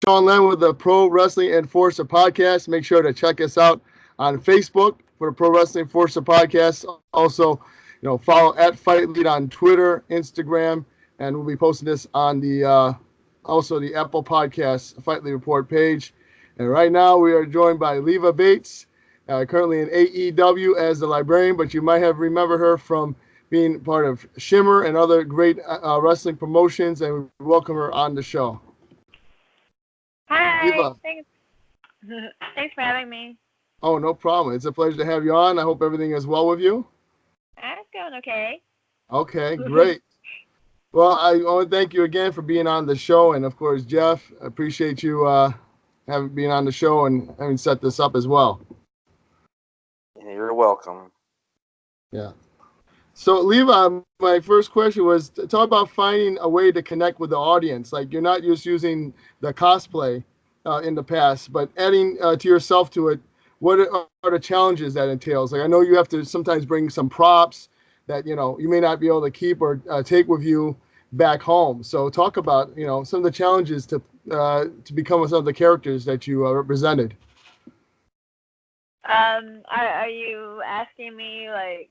Sean Lennon with the Pro Wrestling Enforcer podcast. Make sure to check us out on Facebook for the Pro Wrestling Enforcer podcast. Also, follow at Fight Lead on Twitter, Instagram, and we'll be posting this on the also the Apple Podcast Fight Lead Report page. And right now we are joined by Leva Bates, currently in AEW as the Librarian, but you might have remembered her from being part of Shimmer and other great wrestling promotions, and we welcome her on the show. Hi, Leva. thanks. Thanks for having me. Oh, no problem. It's a pleasure to have you on. I hope everything is well with you. It's going okay. Okay, great. Well, I want to thank you again for being on the show, and of course, Jeff, I appreciate you having being on the show and having set this up as well. You're welcome. Yeah. So, Leva, my first question was to talk about finding a way to connect with the audience. Like, you're not just using the cosplay in the past, but adding to yourself to it. What are the challenges that entails? Like, I know you have to sometimes bring some props that you may not be able to keep or take with you back home. So, talk about some of the challenges to become some of the characters that you represented. Are you asking me like?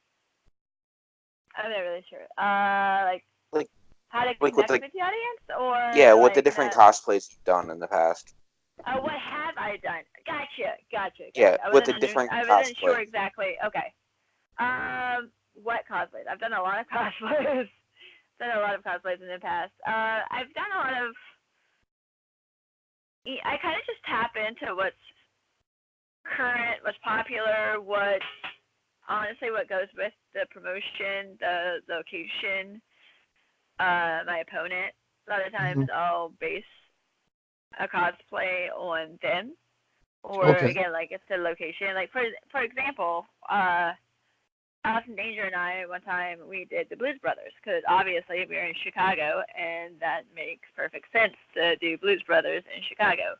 I'm not really sure. Like how to connect with the audience, or yeah, what the different cosplays you've done in the past. What have I done? Gotcha. Yeah, with the different cosplays. I wasn't sure exactly. Okay. What cosplays? I've done a lot of cosplays. Done a lot of cosplays in the past. I've done a lot of. I kind of just tap into what's current, what's popular, what goes with the promotion, the location, my opponent. A lot of times I'll base a cosplay on them, or again, like it's the location. Like for example, Austin Danger and I one time we did the Blues Brothers because obviously we're in Chicago and that makes perfect sense to do Blues Brothers in Chicago.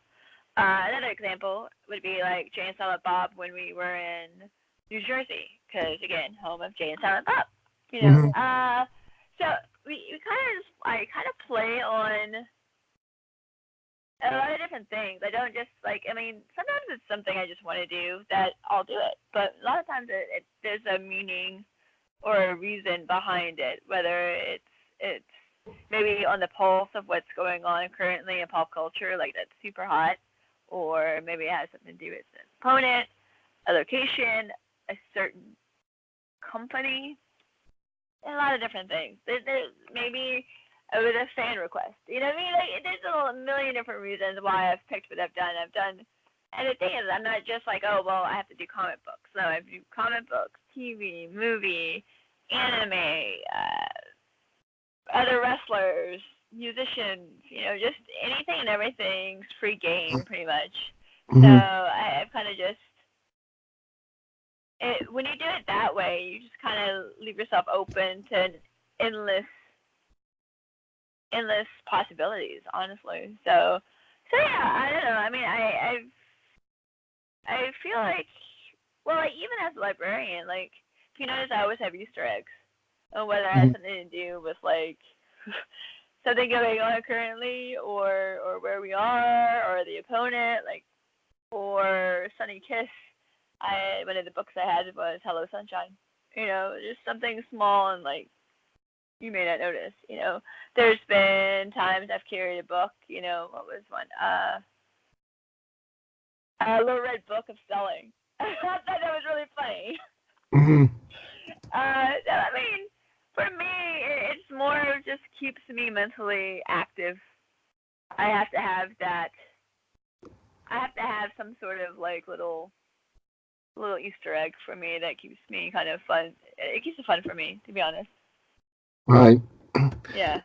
Another example would be like Jay and Silent Bob when we were in New Jersey, because again, home of Jay and Silent Bob. So I kind of play on a lot of different things. I don't just sometimes it's something I just want to do that I'll do it, but a lot of times there's a meaning or a reason behind it, whether it's maybe on the pulse of what's going on currently in pop culture, like that's super hot, or maybe it has something to do with an opponent, a location, a certain company, and a lot of different things. There's maybe with a fan request. You know what I mean? Like, there's a million different reasons why I've picked what I've done. And the thing is, I'm not just like, oh, well, I have to do comic books. No, I do comic books, TV, movie, anime, other wrestlers, musicians, just anything and everything's free game, pretty much. So I've kind of just, when you do it that way, you just kind of leave yourself open to endless possibilities, honestly. So yeah, I don't know. I mean, I feel like, well, like, even as a librarian, like, if you notice, I always have Easter eggs, and whether it has something to do with like something going on currently, or where we are, or the opponent, like, or Sunny Kiss. One of the books I had was Hello Sunshine. Just something small and like you may not notice. There's been times I've carried a book. What was one? A Little Red Book of Selling. I thought that was really funny. I mean, for me, it's more just keeps me mentally active. I have to have that. I have to have some sort of like little Easter egg for me that keeps me kind of fun. It keeps it fun for me, to be honest. Right. Yeah.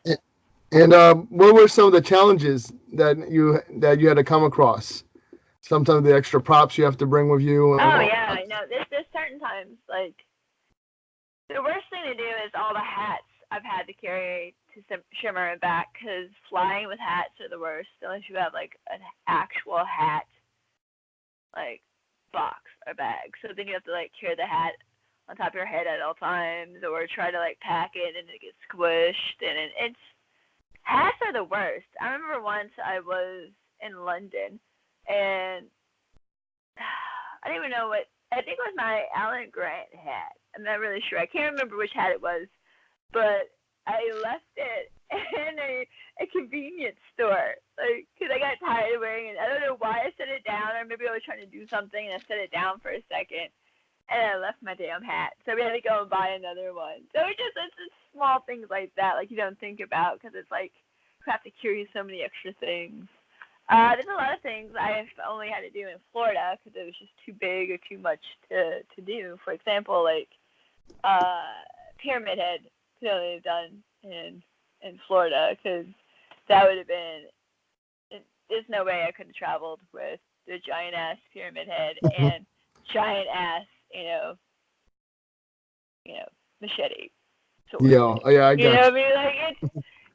And what were some of the challenges that you had to come across? Sometimes the extra props you have to bring with you. Oh yeah, I know. There's certain times like the worst thing to do is all the hats I've had to carry to Shimmer and back, because flying with hats are the worst unless you have like an actual hat, like box or bag. So then you have to like carry the hat on top of your head at all times, or try to like pack it and it gets squished, and it's hats are the worst. I remember once I was in London, and I don't even know what, I think it was my Alan Grant hat. I'm not really sure. I can't remember which hat it was, but I left it in a convenience store, like, because I got tired of wearing it. I don't know why I set it down, or maybe I was trying to do something and I set it down for a second, and I left my damn hat. So we had to go and buy another one. So it's just small things like that, like you don't think about, because it's like you have to carry so many extra things. There's a lot of things I've only had to do in Florida because it was just too big or too much to do. For example, like Pyramid Head could only have done in Florida, because that would have been, there's no way I could have traveled with the giant ass Pyramid Head and giant ass, machete. Yeah, I got you. Know what I mean? Like, it's,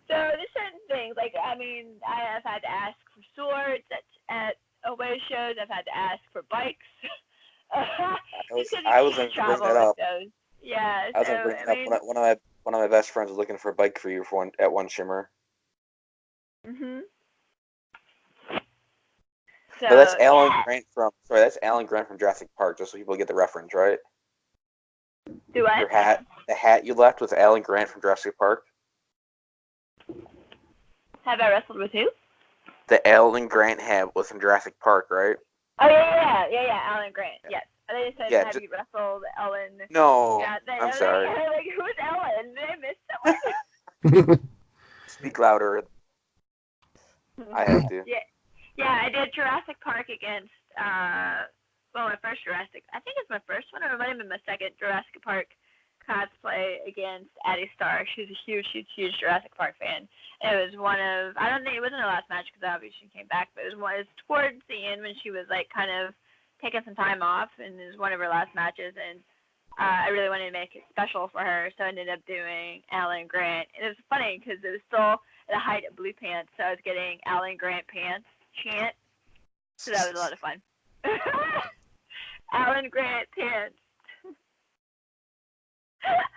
so there's certain things, like, I mean, I've had to ask for swords at away shows. I've had to ask for bikes. I was going to bring that up. Yeah, I was going to bring that up. One of my best friends was looking for a bike for you at one Shimmer. Mhm. So that's Alan Grant from Jurassic Park, just so people get the reference, right? Do what? The hat you left was Alan Grant from Jurassic Park. Have I wrestled with who? The Alan Grant hat was from Jurassic Park, right? Oh yeah, Alan Grant. Yes. And they said, have you wrestled Ellen? No, Yeah, I'm sorry. Like, who's Ellen? Did I miss someone? Speak louder. I have to. Yeah, I did Jurassic Park against, my first Jurassic, I think it's my first one, or it might have been my second Jurassic Park cosplay against Addie Starr. She's a huge Jurassic Park fan. And it was one of, I don't think, it wasn't her last match because obviously she came back, but it was towards the end when she was like kind of taking some time off, and it was one of her last matches, and I really wanted to make it special for her, so I ended up doing Alan Grant. And it was funny because it was still at the height of blue pants, so I was getting Alan Grant pants chant, so that was a lot of fun. Alan Grant pants.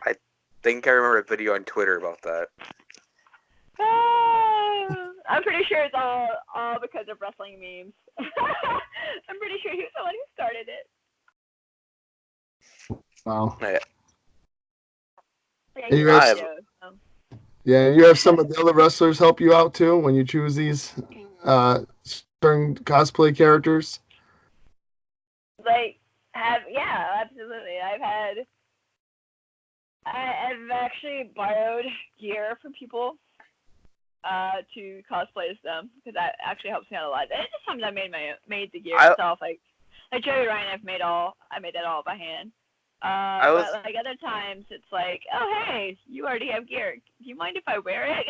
I think I remember a video on Twitter about that. I'm pretty sure it's all because of wrestling memes. I'm pretty sure he was the one who started it. Wow. Yeah, you have some of the other wrestlers help you out too when you choose these certain cosplay characters? Absolutely. I've actually borrowed gear from people to cosplay as them, because that actually helps me out a lot. And just sometimes I made the gear myself. Like Joey Ryan, I made that all by hand. But like other times, it's like, oh hey, you already have gear. Do you mind if I wear it?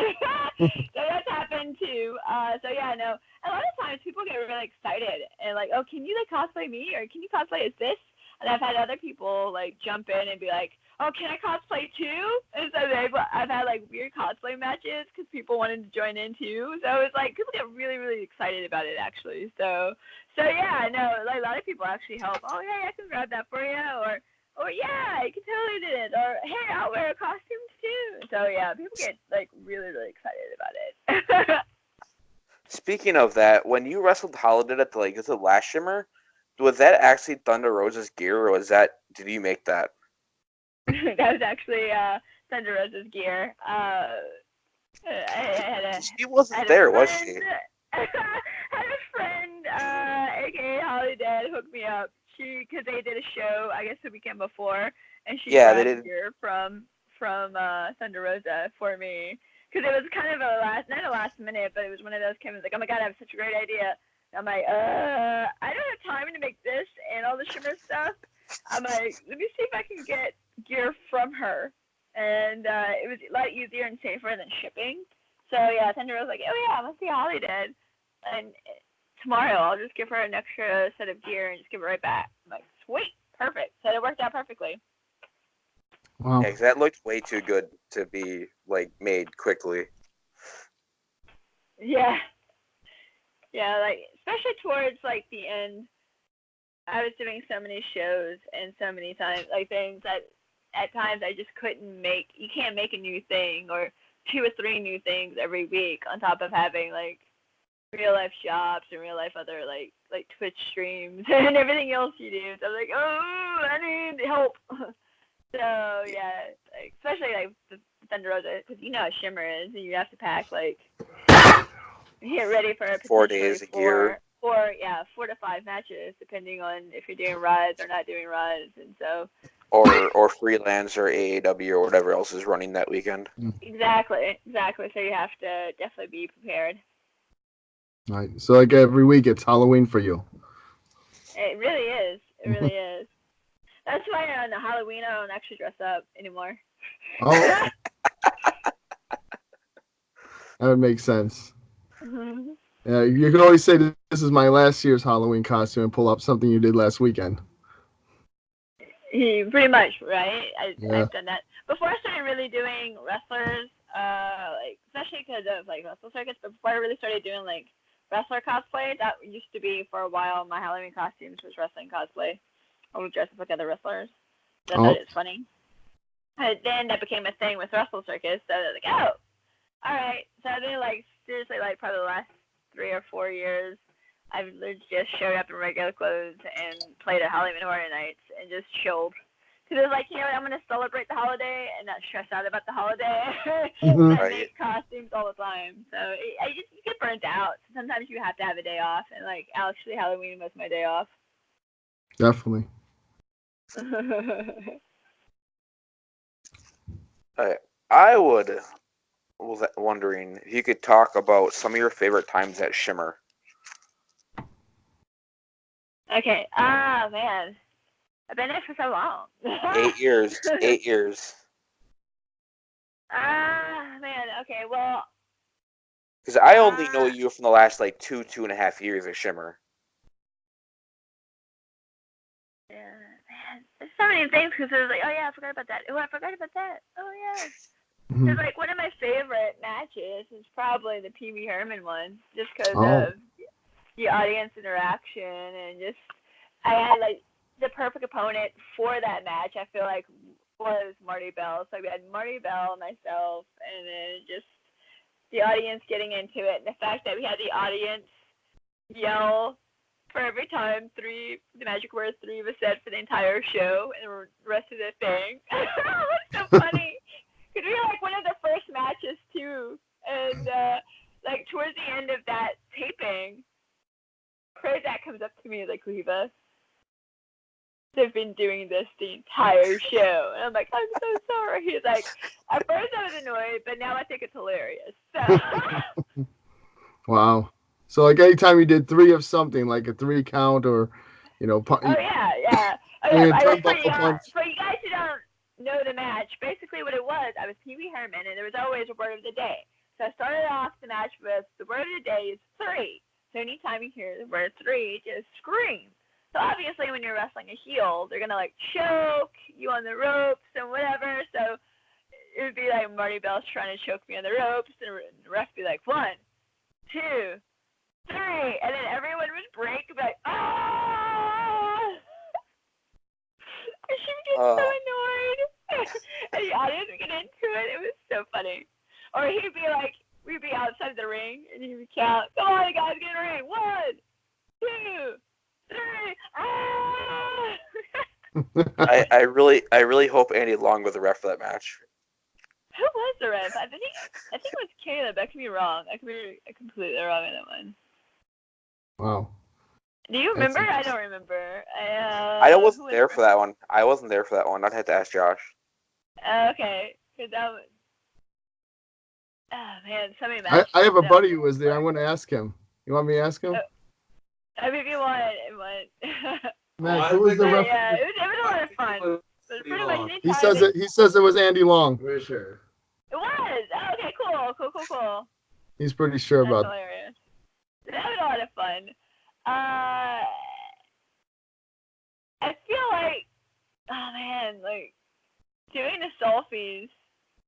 So that's happened too. So yeah, no. A lot of times people get really excited and like, oh, can you like cosplay me, or can you cosplay as this? And I've had other people like jump in and be like, oh, can I cosplay too? And so I've had like weird cosplay matches because people wanted to join in too. So it's like people get really, really excited about it actually. So yeah, no, like a lot of people actually help. Oh, hey, I can grab that for you, or yeah, I can totally do it, or hey, I'll wear a costume too. So yeah, people get like really, really excited about it. Speaking of that, when you wrestled Holiday at the last Shimmer, was that actually Thunder Rosa's gear, or did you make that? That was actually Thunder Rosa's gear. She wasn't there, was she? I had a friend, aka Holiday, hook me up. Because they did a show, I guess the weekend before, and she grabbed gear from Thunder Rosa for me. Because it was kind of not a last minute, but it was one of those Kevin's like, oh my god, I have such a great idea. And I'm like, I don't have time to make this and all the Shimmer stuff. I'm like, let me see if I can get gear from her. And it was a lot easier and safer than shipping. So yeah, Thunder Rosa was like, oh yeah, let's see how Holly did. And tomorrow I'll just give her an extra set of gear and just give it right back. I'm like, sweet, perfect. So it worked out perfectly. Wow. Yeah, 'cause that looked way too good to be like made quickly. Yeah. Yeah, like especially towards like the end, I was doing so many shows and so many times things that at times I just couldn't make. You can't make a new thing or 2 or 3 new things every week on top of having like real life shops and real life other like Twitch streams and everything else you do. So I'm like, oh, I need help. So yeah, like, especially like the Thunder Rosa, because you know how Shimmer is, and you have to pack like get ready for 4 days of gear. 4 to 5 matches, depending on if you're doing rides or not doing rides, and so. Or freelance or AEW or whatever else is running that weekend. Exactly. So you have to definitely be prepared. Right. So like every week, it's Halloween for you. It really is. It really is. That's why on the Halloween I don't actually dress up anymore. Oh. That would make sense. Mm-hmm. Yeah, you can always say this is my last year's Halloween costume and pull up something you did last weekend. Pretty much, right? Yeah. I've done that before I started really doing wrestlers. Like especially because of like wrestle circuits. But before I really started doing like wrestler cosplay, that used to be for a while my Halloween costumes was wrestling cosplay. I would dress up like other wrestlers. I thought it was funny. And then that became a thing with Wrestle Circus. So I was like, oh, all right. So then, like, seriously, like, probably the last 3 or 4 years, I've just showed up in regular clothes and played at Halloween Horror Nights and just chilled. Because it was like, you know what, I'm going to celebrate the holiday and not stress out about the holiday. Mm-hmm. I make costumes all the time. So you get burnt out. Sometimes you have to have a day off. And, like, actually, Halloween was my day off. Definitely. I was wondering if you could talk about some of your favorite times at Shimmer. Okay. Man. I've been there for so long. 8 years. 8 years. Man. Okay, well. Because I only know you from the last, like, 2.5 years at Shimmer. Yeah, man. There's so many things because it was like, oh, yeah, I forgot about that. Oh, I forgot about that. Oh, yeah. Because, like, one of my favorite matches is probably the Pee Wee Herman one, just because of the audience interaction and just, I had, like, the perfect opponent for that match, I feel like, was Marty Bell. So we had Marty Bell, myself, and then just the audience getting into it. And the fact that we had the audience yell for every time the magic word 3 was said for the entire show and the rest of the thing. It was so funny. Because we were like one of the first matches too. And like towards the end of that taping, Krozak comes up to me like, Leva, they've been doing this the entire show. And I'm like, I'm so sorry. He's like, at first I was annoyed, but now I think it's hilarious. So. Wow. So like anytime you did 3 of something, like a 3 count or, you know. Oh yeah. For you guys who don't know the match, basically what it was, I was Pee Wee Herman, and there was always a word of the day. So I started off the match with the word of the day is 3. So anytime you hear the word 3, just scream. So obviously when you're wrestling a heel, they're gonna like choke you on the ropes and whatever. So it would be like Marty Bell's trying to choke me on the ropes, and the ref would be like 1, 2, 3, and then everyone would break and be like, ah! She would get so annoyed. And the audience would get into it. It was so funny. Or he'd be like, we'd be outside the ring, and he would count, come on, guys, get in the ring. 1, 2, 3, ah! I really hope Andy Long was the ref for that match. Who was the ref? I think it was Caleb. I could be wrong. I could be completely wrong on that one. Wow. Do you remember? I don't remember. I wasn't there for that one. I'd have to ask Josh. Okay. Because that was... Oh, man. So many matches. I have a buddy who was there. I want to ask him. You want me to ask him? I mean, if you want, Matt, who was the ref? Yeah, it was a lot of fun. But pretty much He says it was Andy Long. For sure. It was. Oh, okay, cool. He's pretty sure about it. Hilarious. That was a lot of fun. I feel like, oh man, like doing the selfies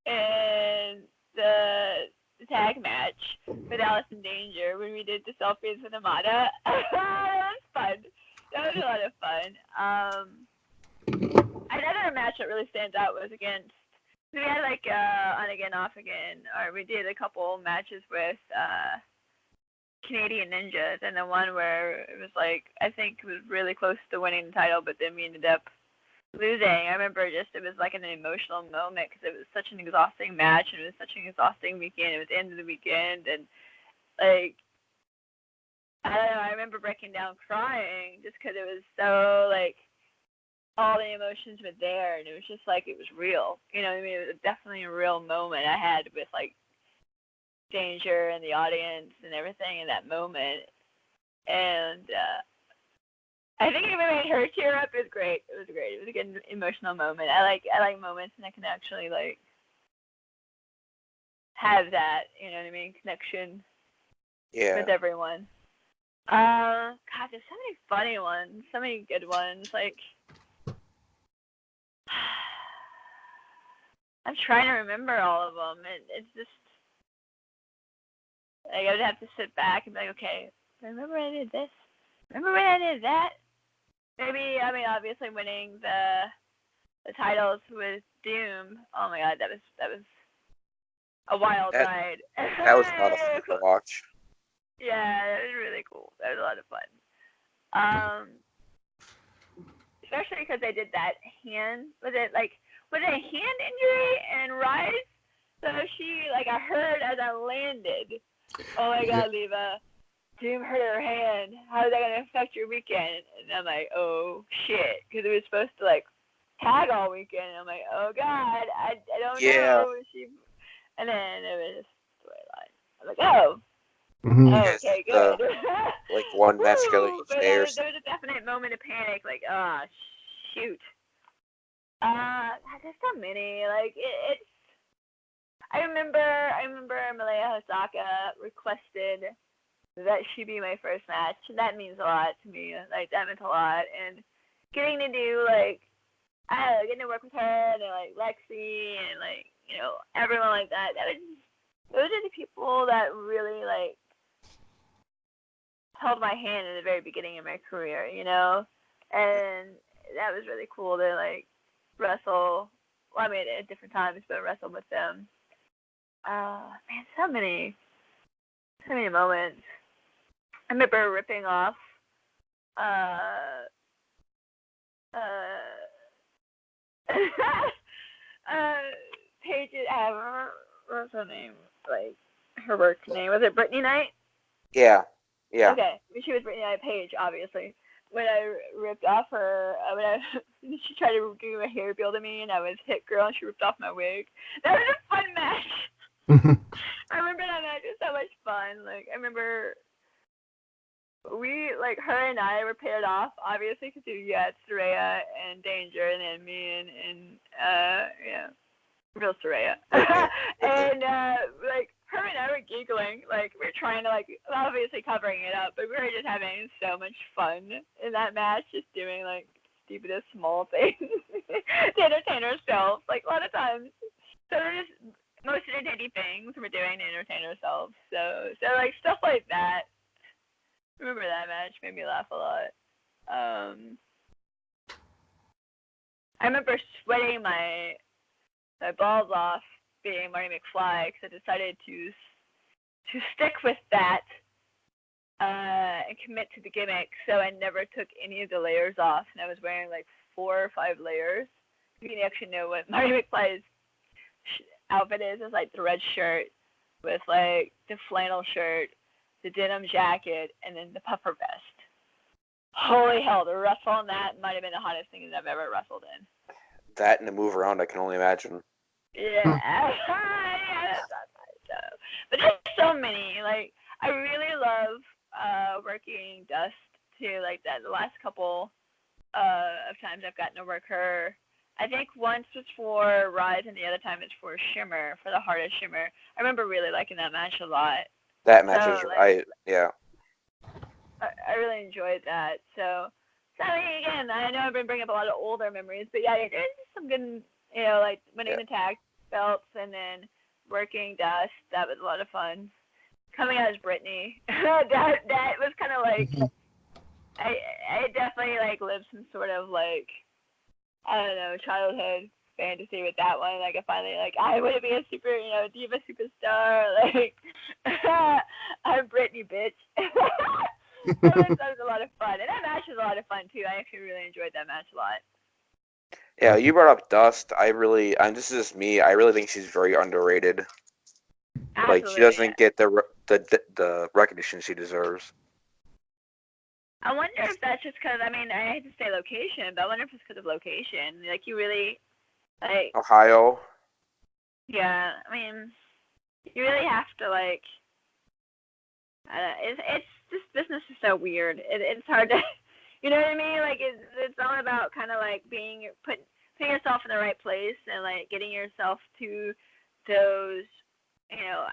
and the tag match with Alice in Danger when we did the selfies with Amada. That was fun. That was a lot of fun. Another match that really stands out was against, we had like on again, off again, or we did a couple matches with Canadian Ninjas, and the one where it was like, I think it was really close to winning the title, but then we ended up losing. I remember it was like an emotional moment because it was such an exhausting match and it was such an exhausting weekend. It was the end of the weekend, and like, I don't know, I remember breaking down crying just because it was so like, all the emotions were there, and it was just like, it was real. You know what I mean? It was definitely a real moment I had with like Danger and the audience and everything in that moment. And I think it made her tear up. It was great. It was great. It was a good emotional moment. I like moments and I can actually like have that, you know what I mean, connection with everyone. God, there's so many funny ones, so many good ones. Like, I'm trying to remember all of them. It's just like I would have to sit back and be like, okay, remember when I did this? Remember when I did that? Maybe, I mean, obviously winning the titles with Doom. Oh my God, that was a wild ride. That was a lot of fun to watch. Yeah, it was really cool. That was a lot of fun. Especially because they did that hand. Was it a hand injury and Rise? So she, like, I heard as I landed, oh my God, Leva, Doom hurt her hand. How is that going to affect your weekend? And I'm like, oh shit, because it was supposed to like tag all weekend. And I'm like, oh God, I don't know. And then it was just storyline. I'm like, oh. Mm-hmm. Okay, good. Like one match together each day or there was a definite moment of panic, like, shoot. There's so many. Like, it's. I remember Malaya Hosaka requested that she be my first match. That means a lot to me. Like, that meant a lot. And getting to do, like, getting to work with her and, like, Lexi and, like, you know, everyone like that. Those are the people that really, like, held my hand in the very beginning of my career, you know? And that was really cool to, like, wrestle. Well, I mean, at different times, but wrestle with them. Man, so many moments. I remember ripping off Paige's, what was her name? Like, her work name. Was it Brittany Knight? Yeah. Okay, she was Brittany Knight Paige, obviously. When I ripped off her, she tried to do a hair build to me, and I was Hit Girl, and she ripped off my wig. That was a fun match. I remember that match. It was so much fun. Like, I remember we, like, her and I were paired off, obviously, because you had Saraya and Danger, and then me and real Saraya. And, like, her and I were giggling. Like, we were trying to, like, obviously covering it up, but we were just having so much fun in that match, just doing, like, stupidest small things to entertain ourselves. Like, a lot of times. So we're just most entertaining things we're doing to entertain ourselves. So like, stuff like that. I remember that match made me laugh a lot. I remember sweating my balls off being Marty McFly because I decided to stick with that and commit to the gimmick. So I never took any of the layers off, and I was wearing like 4 or 5 layers. You can actually know what Marty McFly's outfit is. It's like the red shirt with like the flannel shirt, the denim jacket, and then the puffer vest. Holy hell, the wrestle in that might have been the hottest thing that I've ever wrestled in. That and the move around, I can only imagine. Yeah. Yeah, that's awesome. But there's so many. Like, I really love working Dust too. Like, that the last couple of times I've gotten to work her. I think once was for Rise and the other time it's for Shimmer, for the Heart of Shimmer. I remember really liking that match a lot. That match is, like, yeah. I really enjoyed that. So I mean, again, I know I've been bringing up a lot of older memories, but yeah, there's some good, you know, like winning the tag belts and then working Dust. That was a lot of fun. Coming out as Brittany, that was kind of like, I definitely like lived some sort of like, I don't know, childhood fantasy with that one. Like I finally I want to be a super, diva superstar. Like I'm Britney, bitch. So that was a lot of fun, and that match was a lot of fun too. I actually really enjoyed that match a lot. Yeah, you brought up Dust. This is just me. I really think she's very underrated. Absolutely. Like she doesn't get the recognition she deserves. I wonder if that's just because, I hate to say location, but I wonder if it's because of location. Like, you really, Ohio. Yeah, you really have to, it's this business is so weird. It's hard to, you know what I mean? Like, it's all about kind of, putting yourself in the right place and, getting yourself to those,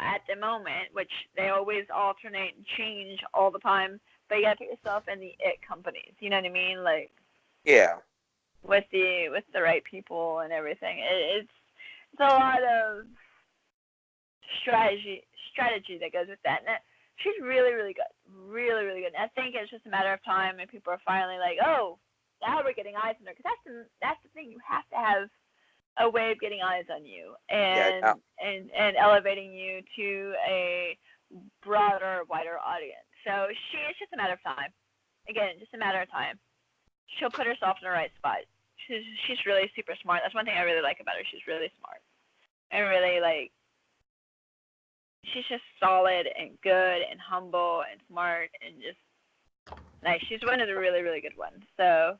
at the moment, which they always alternate and change all the time. But you gotta put yourself in the it companies. You know what I mean? Yeah. With the right people and everything. It's a lot of strategy that goes with that. And she's really, really good. Really, really good. And I think it's just a matter of time and people are finally like, oh, now we're getting eyes on her. Because that's the thing. You have to have a way of getting eyes on you and elevating you to a broader, wider audience. So it's just a matter of time. Again, just a matter of time. She'll put herself in the right spot. She's really super smart. That's one thing I really like about her. She's really smart. And really, she's just solid and good and humble and smart and just nice. She's one of the really, really good ones. So,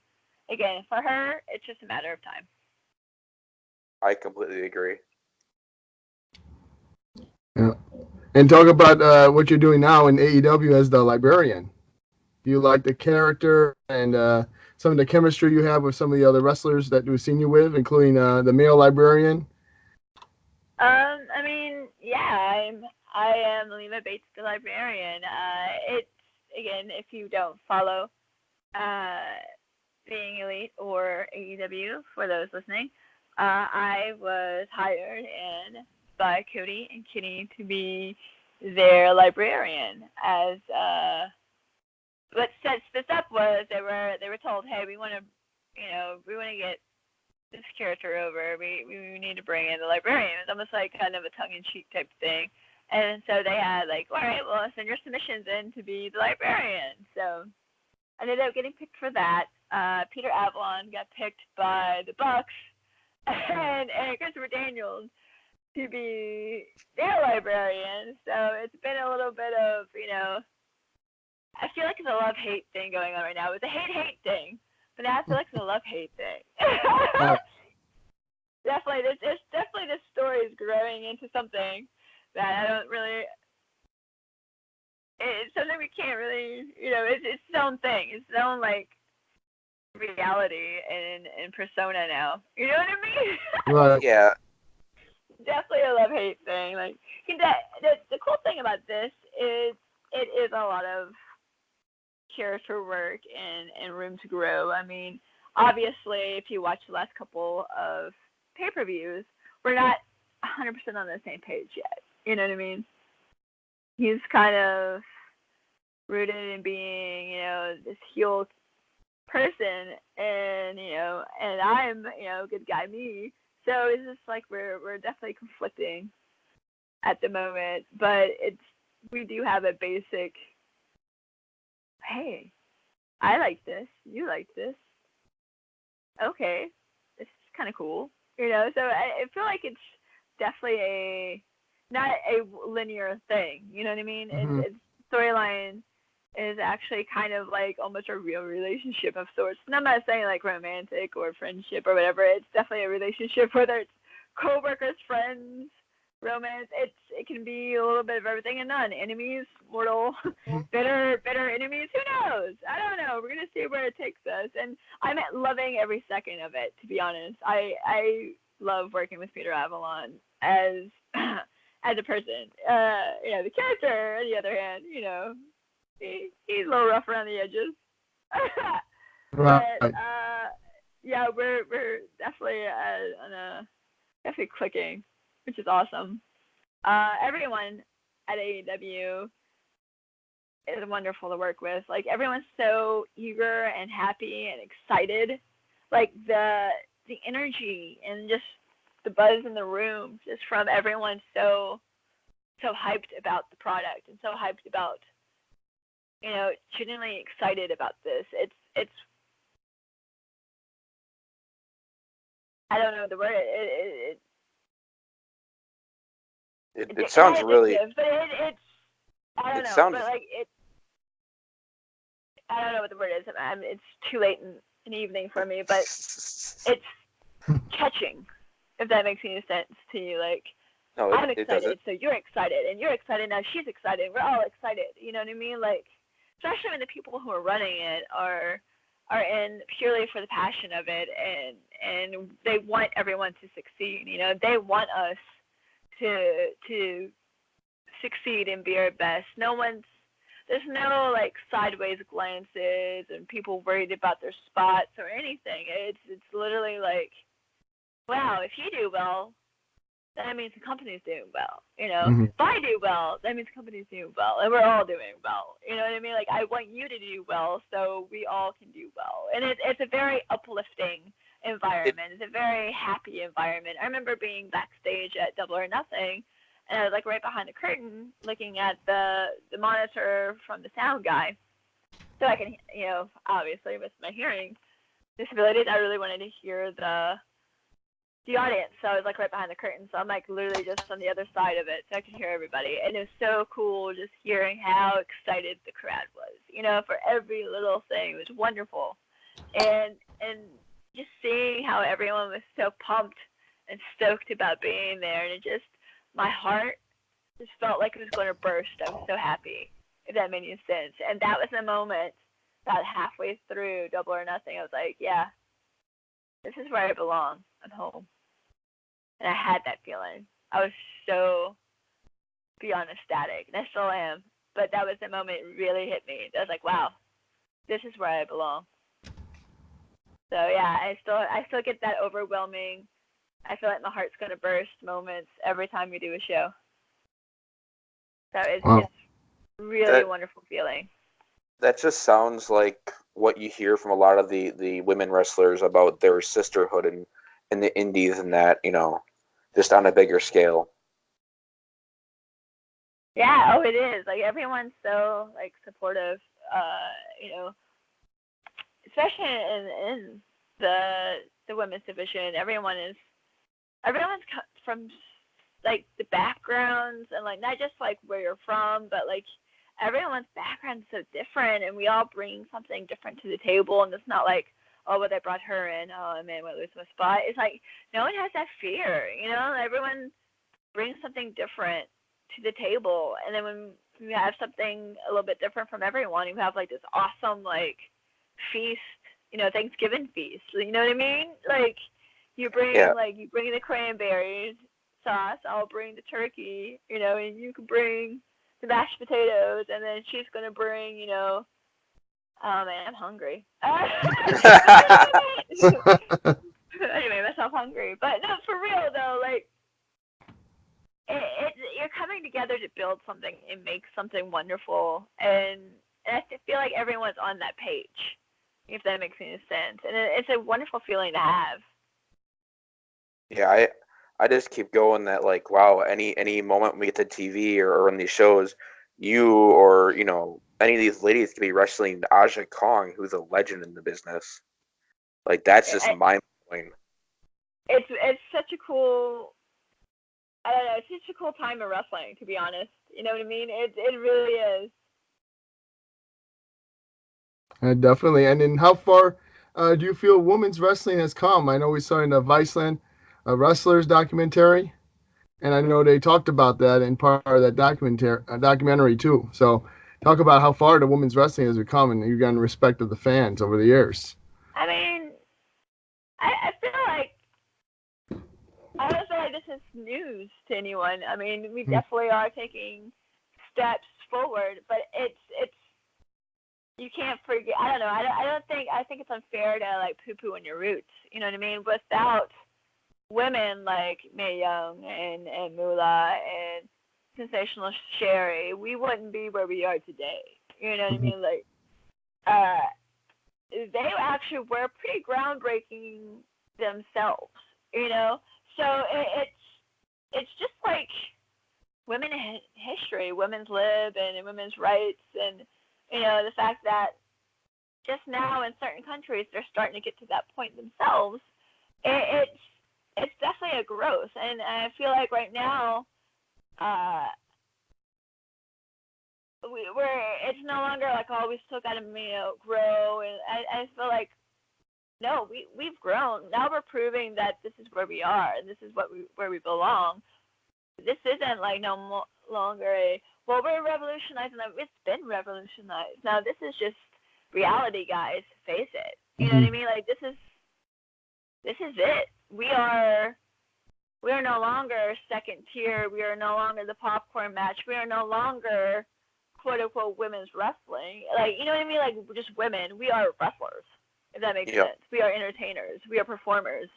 again, for her, it's just a matter of time. I completely agree. Yeah. And talk about what you're doing now in AEW as the Librarian. Do you like the character and some of the chemistry you have with some of the other wrestlers that we've seen you with, including the male Librarian? Yeah, I am Leva Bates, the Librarian. It's, again, if you don't follow Being Elite or AEW, for those listening, I was hired by Cody and Kitty to be their Librarian. As what sets this up was they were told, hey, we want to get this character over. We need to bring in the Librarian. It's almost like kind of a tongue-in-cheek type thing. And so they had all right, well, send your submissions in to be the Librarian. So I ended up getting picked for that. Peter Avalon got picked by the Bucks and Christopher Daniels to be their Librarian. So it's been a little bit of, I feel like it's a love-hate thing going on right now. It's a hate-hate thing. But now I feel like it's a love-hate thing. Definitely, this story is growing into something that I don't really. It's something we can't really, it's its own thing. It's its own reality and persona now. You know what I mean? Right. Yeah. Definitely a love-hate thing. The cool thing about this is it is a lot of character work and room to grow. Obviously, if you watch the last couple of pay-per-views, we're not 100% on the same page yet. You know what I mean? He's kind of rooted in being, this heel person, and and I'm, good guy me. So it's just we're definitely conflicting at the moment, but we do have a basic. Hey, I like this. You like this. Okay, this is kind of cool. So I feel like it's definitely not a linear thing. You know what I mean? Mm-hmm. It's storyline is actually kind of almost a real relationship of sorts. And I'm not saying romantic or friendship or whatever. It's definitely a relationship, whether it's co-workers, friends, romance. It can be a little bit of everything and none. Enemies, mortal, bitter enemies. Who knows? I don't know. We're gonna see where it takes us. And I'm loving every second of it. To be honest, I love working with Peter Avalon as a person. The character, on the other hand, he's a little rough around the edges. Right. But yeah, we're definitely definitely clicking, which is awesome. Everyone at AEW is wonderful to work with. Everyone's so eager and happy and excited. The the energy and just the buzz in the room, just from everyone so hyped about the product and so hyped about, genuinely excited about this. It's I don't know the word. It sounds really. But it's I don't know. Sounds. But like I don't know what the word is. It's too late in the evening for me, but it's catching. If that makes any sense to you, like. No, I'm it excited, doesn't. so you're excited, and you're excited now. She's excited. We're all excited. You know what I mean? Like, especially when the people who are running it are in purely for the passion of it, and they want everyone to succeed. They want us to succeed and be our best. There's no like sideways glances and people worried about their spots or anything. It's literally like, wow, if you do well, that means the company's doing well. If I do well, that means the company's doing well, and we're all doing well. You know what I mean? Like, I want you to do well, so we all can do well. And it's a very uplifting environment. It's a very happy environment. I remember being backstage at Double or Nothing, and I was like right behind the curtain, looking at the monitor from the sound guy, so I can, obviously with my hearing disabilities, I really wanted to hear the audience, so I was like right behind the curtain, so I'm like literally just on the other side of it, so I could hear everybody, and it was so cool just hearing how excited the crowd was, for every little thing. It was wonderful, and just seeing how everyone was so pumped and stoked about being there, and my heart just felt like it was going to burst. I was so happy, if that made any sense, and that was the moment, about halfway through Double or Nothing, I was like, yeah, this is where I belong. I'm home. And I had that feeling. I was so beyond ecstatic, and I still am. But that was the moment it really hit me. I was like, wow, this is where I belong. So yeah, I still get that overwhelming, I feel like my heart's gonna burst moments every time we do a show. So it's really a wonderful feeling. That just sounds like what you hear from a lot of the women wrestlers about their sisterhood in the indies and that, just on a bigger scale. Yeah, it is. Like, everyone's so like supportive, especially in the women's division. Everyone's from like the backgrounds and like not just like where you're from, but like everyone's background is so different, and we all bring something different to the table. And it's not like, oh, well, they brought her in, oh man, we'll lose my spot. It's like no one has that fear, Everyone brings something different to the table, and then when you have something a little bit different from everyone, you have like this awesome like feast, Thanksgiving feast. You know what I mean? Like you bring the cranberries sauce, I'll bring the turkey, and you can bring the mashed potatoes, and then she's gonna bring, oh man, I'm hungry. Anyway, myself hungry, but no, for real though, like you're coming together to build something and make something wonderful, and I feel like everyone's on that page, if that makes any sense, and it's a wonderful feeling to have. Yeah, I just keep going that like, wow, any moment we get to TV or on these shows, you or any of these ladies could be wrestling Aja Kong, who's a legend in the business. Like, that's just mind blowing. It's such a cool. I don't know. It's such a cool time in wrestling, to be honest. You know what I mean? It really is. Definitely. And then how far do you feel women's wrestling has come? I know we saw in the Viceland Wrestlers documentary, and I know they talked about that in part of that documentary too. So talk about how far the women's wrestling has become, and you've gotten respect of the fans over the years. I mean, I feel like I don't feel like this is news to anyone. I mean, we definitely are taking steps forward, but it's you can't forget. I don't know. I think it's unfair to like poo-poo on your roots. You know what I mean? Without women like Mae Young and Moolah and Sensational Sherry, we wouldn't be where we are today. You know what I mean? Like, they actually were pretty groundbreaking themselves, you know. So it's just like women in history, women's lib and women's rights, and you know the fact that just now in certain countries they're starting to get to that point themselves. It's definitely a growth, and I feel like right now it's no longer like, oh, we still gotta grow, and I feel like no, we've grown. Now we're proving that this is where we are, and this is where we belong. This isn't like no longer we're revolutionizing them. It's been revolutionized. Now this is just reality, guys. Face it. You know what I mean? Like this is it. We are no longer second tier. We are no longer the popcorn match. We are no longer quote unquote women's wrestling. Like, you know what I mean? Like, we're just women. We are wrestlers, if that makes sense. We are entertainers. We are performers.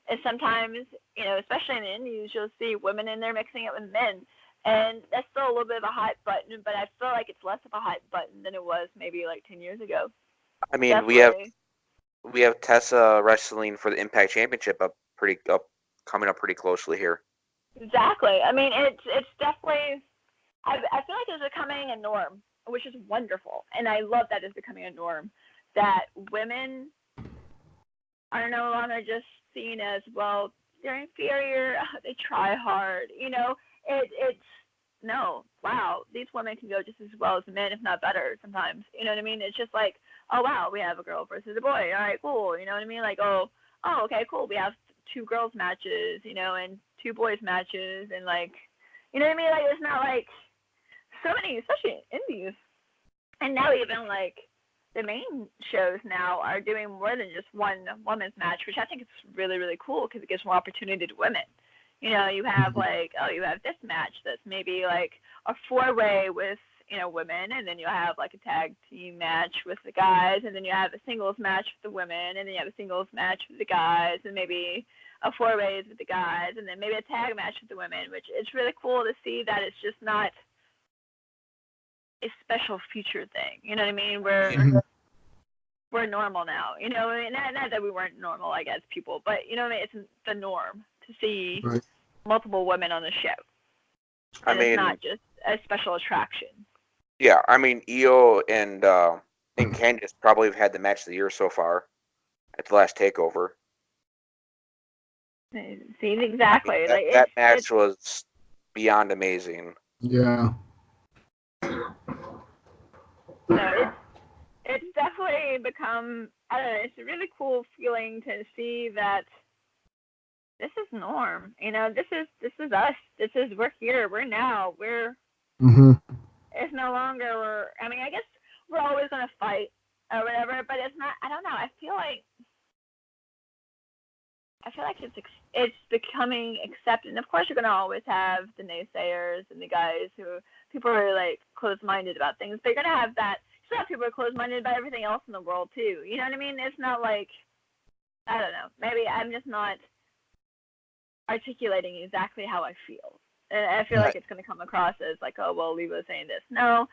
And sometimes, you know, especially in the indies, you'll see women in there mixing it with men. And that's still a little bit of a hot button, but I feel like it's less of a hot button than it was maybe like 10 years ago. I mean, definitely. we have Tessa wrestling for the Impact Championship coming up pretty closely here. Exactly. I mean, it's definitely. I feel like it's becoming a norm, which is wonderful, and I love that it's becoming a norm that women are no longer just seen as, well, they're inferior, they try hard. You know, it's no, wow, these women can go just as well as men, if not better sometimes. You know what I mean? It's just like, oh wow, we have a girl versus a boy. All right, cool. You know what I mean? Like, oh, okay, cool. We have 2 girls matches, you know, and 2 boys matches, and like, you know what I mean? Like, it's not like so many, especially indies, and now even like the main shows now are doing more than just one women's match, which I think is really, really cool because it gives more opportunity to women. You know, you have like, oh, you have this match that's maybe like a 4-way with, you know, women, and then you have like a tag team match with the guys, and then you have a singles match with the women, and then you have a singles match with the guys, and maybe a 4-ways with the guys, and then maybe a tag match with the women, which it's really cool to see that it's just not a special feature thing. You know what I mean? We're normal now. You know, not that we weren't normal, I guess, people, but you know what I mean? It's the norm to see multiple women on the show. And it's not just a special attraction. Yeah, I mean, Io and Candice probably have had the match of the year so far at the last takeover. See, exactly. I mean, that match was beyond amazing. Yeah. So it's definitely become, I don't know, it's a really cool feeling to see that this is norm. You know, this is us. We're here. We're now. It's no longer, I mean, I guess we're always going to fight or whatever, but it's not, I don't know. I feel like it's becoming accepted. And of course, you're going to always have the naysayers and the guys who, people are like closed-minded about things, but you're going to have that. Some people are closed-minded about everything else in the world too. You know what I mean? It's not like, I don't know. Maybe I'm just not articulating exactly how I feel. And I feel like it's going to come across as like, oh, well, Leva's saying this. No,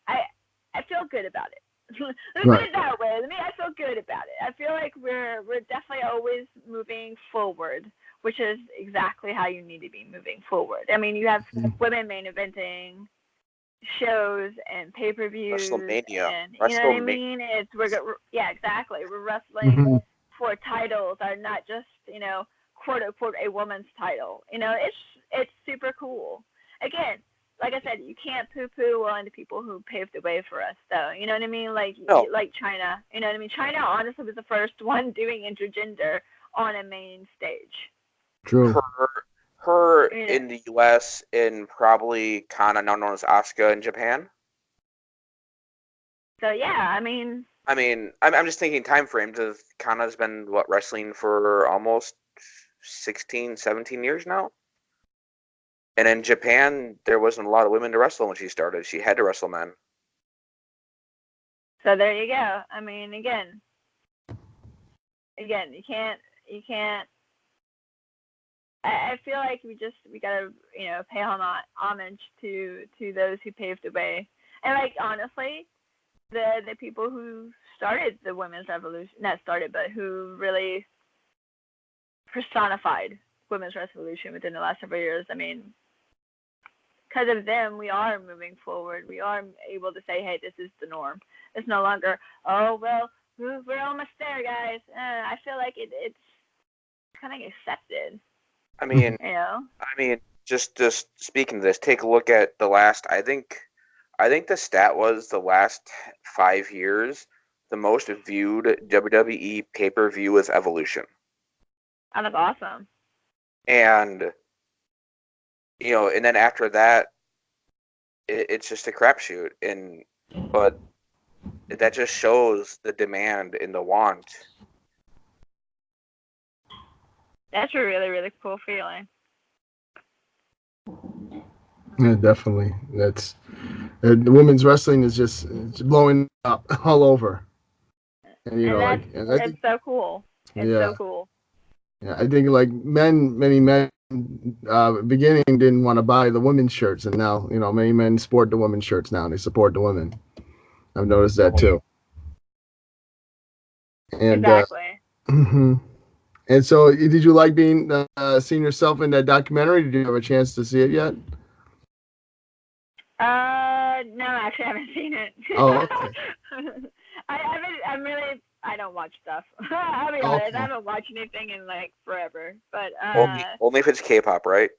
I feel good about it. Let me put it that way. I feel good about it. I feel like we're definitely always moving forward, which is exactly how you need to be moving forward. I mean, you have women main eventing shows and pay-per-views. WrestleMania. And, you know what I mean? Yeah, exactly. We're wrestling for titles are not just, you know, quote unquote a woman's title. You know, it's super cool. Again, like I said, you can't poo-poo on the people who paved the way for us, though. You know what I mean? Like China. You know what I mean? China honestly was the first one doing intergender on a main stage. True. Her in the U.S. and probably Kana, now known as Asuka in Japan. So yeah, I mean, I'm just thinking time frames. Kana's been wrestling for almost 16, 17 years now. And in Japan, there wasn't a lot of women to wrestle when she started. She had to wrestle men. So there you go. I mean, again, you can't. I feel like we gotta, you know, pay homage to those who paved the way. And like honestly, the people who started the women's revolution, not started, but who really personified women's revolution within the last several years. I mean, because of them, we are moving forward. We are able to say, hey, this is the norm. It's no longer, oh, well, we're almost there, guys. I feel like it's kind of accepted. I mean, you know? just speaking of this, take a look at the last, I think the stat was the last 5 years, the most viewed WWE pay-per-view was Evolution. Oh, that's awesome. And, and then after that, it's just a crapshoot. But that just shows the demand and the want. That's a really, really cool feeling. Yeah, definitely. That's the women's wrestling is just it's blowing up all over. And it's so cool. It's so cool. Yeah, I think like many men beginning didn't want to buy the women's shirts, and now many men sport the women's shirts now, and they support the women. I've noticed that too. And, exactly. And so, did you like seeing yourself in that documentary? Did you have a chance to see it yet? No, actually, I haven't seen it. Oh, okay. I don't watch stuff. I'll be honest, I haven't watched anything in like forever. But only if it's K-pop, right?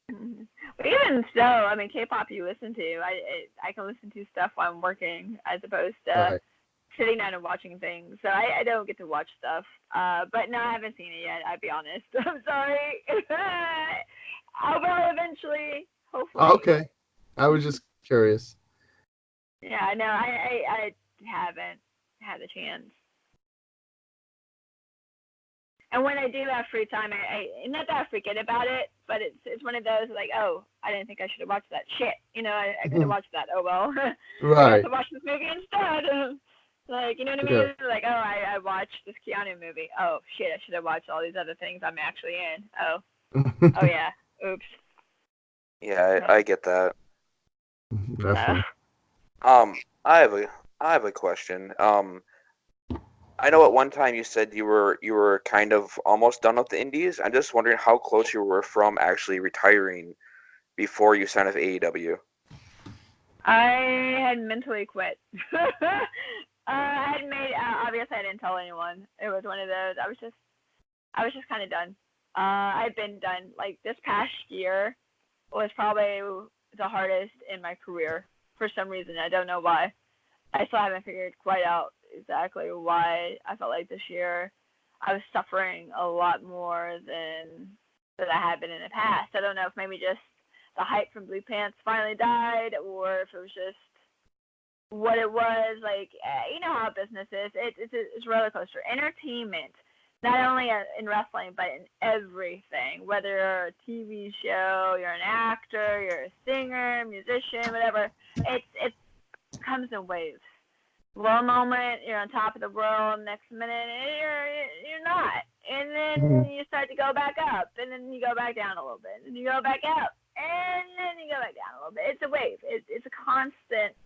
But even so, I mean, K-pop you listen to. I can listen to stuff while I'm working as opposed to sitting down and watching things. So I don't get to watch stuff. But no, I haven't seen it yet. I'll be honest. I'm sorry. I will eventually, hopefully. Okay. I was just curious. Yeah, no, I haven't had the chance. And when I do have free time, I not that I forget about it, but it's one of those like, oh, I didn't think I should have watched that shit. I could have watched that. Oh well. Right. I have to watch this movie instead. Like, you know what I mean? Yeah. Like, oh, I watched this Keanu movie. Oh shit, I should have watched all these other things I'm actually in. Oh yeah. Oops. Yeah, I get that. Definitely. I have a question. I know at one time you said you were kind of almost done with the indies. I'm just wondering how close you were from actually retiring before you signed with AEW. I had mentally quit. I had made obviously I didn't tell anyone. It was one of those. I was just kind of done. I've been done. Like this past year was probably the hardest in my career for some reason. I don't know why. I still haven't figured quite out exactly why I felt like this year I was suffering a lot more than I had been in the past. I don't know if maybe just the hype from Blue Pants finally died, or if it was just what it was. Like, you know how business is. It's a roller coaster. Entertainment, not only in wrestling, but in everything. Whether you're a TV show, you're an actor, you're a singer, musician, whatever. It comes in waves. One moment you're on top of the world, next minute you're not, and then you start to go back up, and then you go back down a little bit, and you go back up, and then you go back down a little bit. It's a wave. It's a constant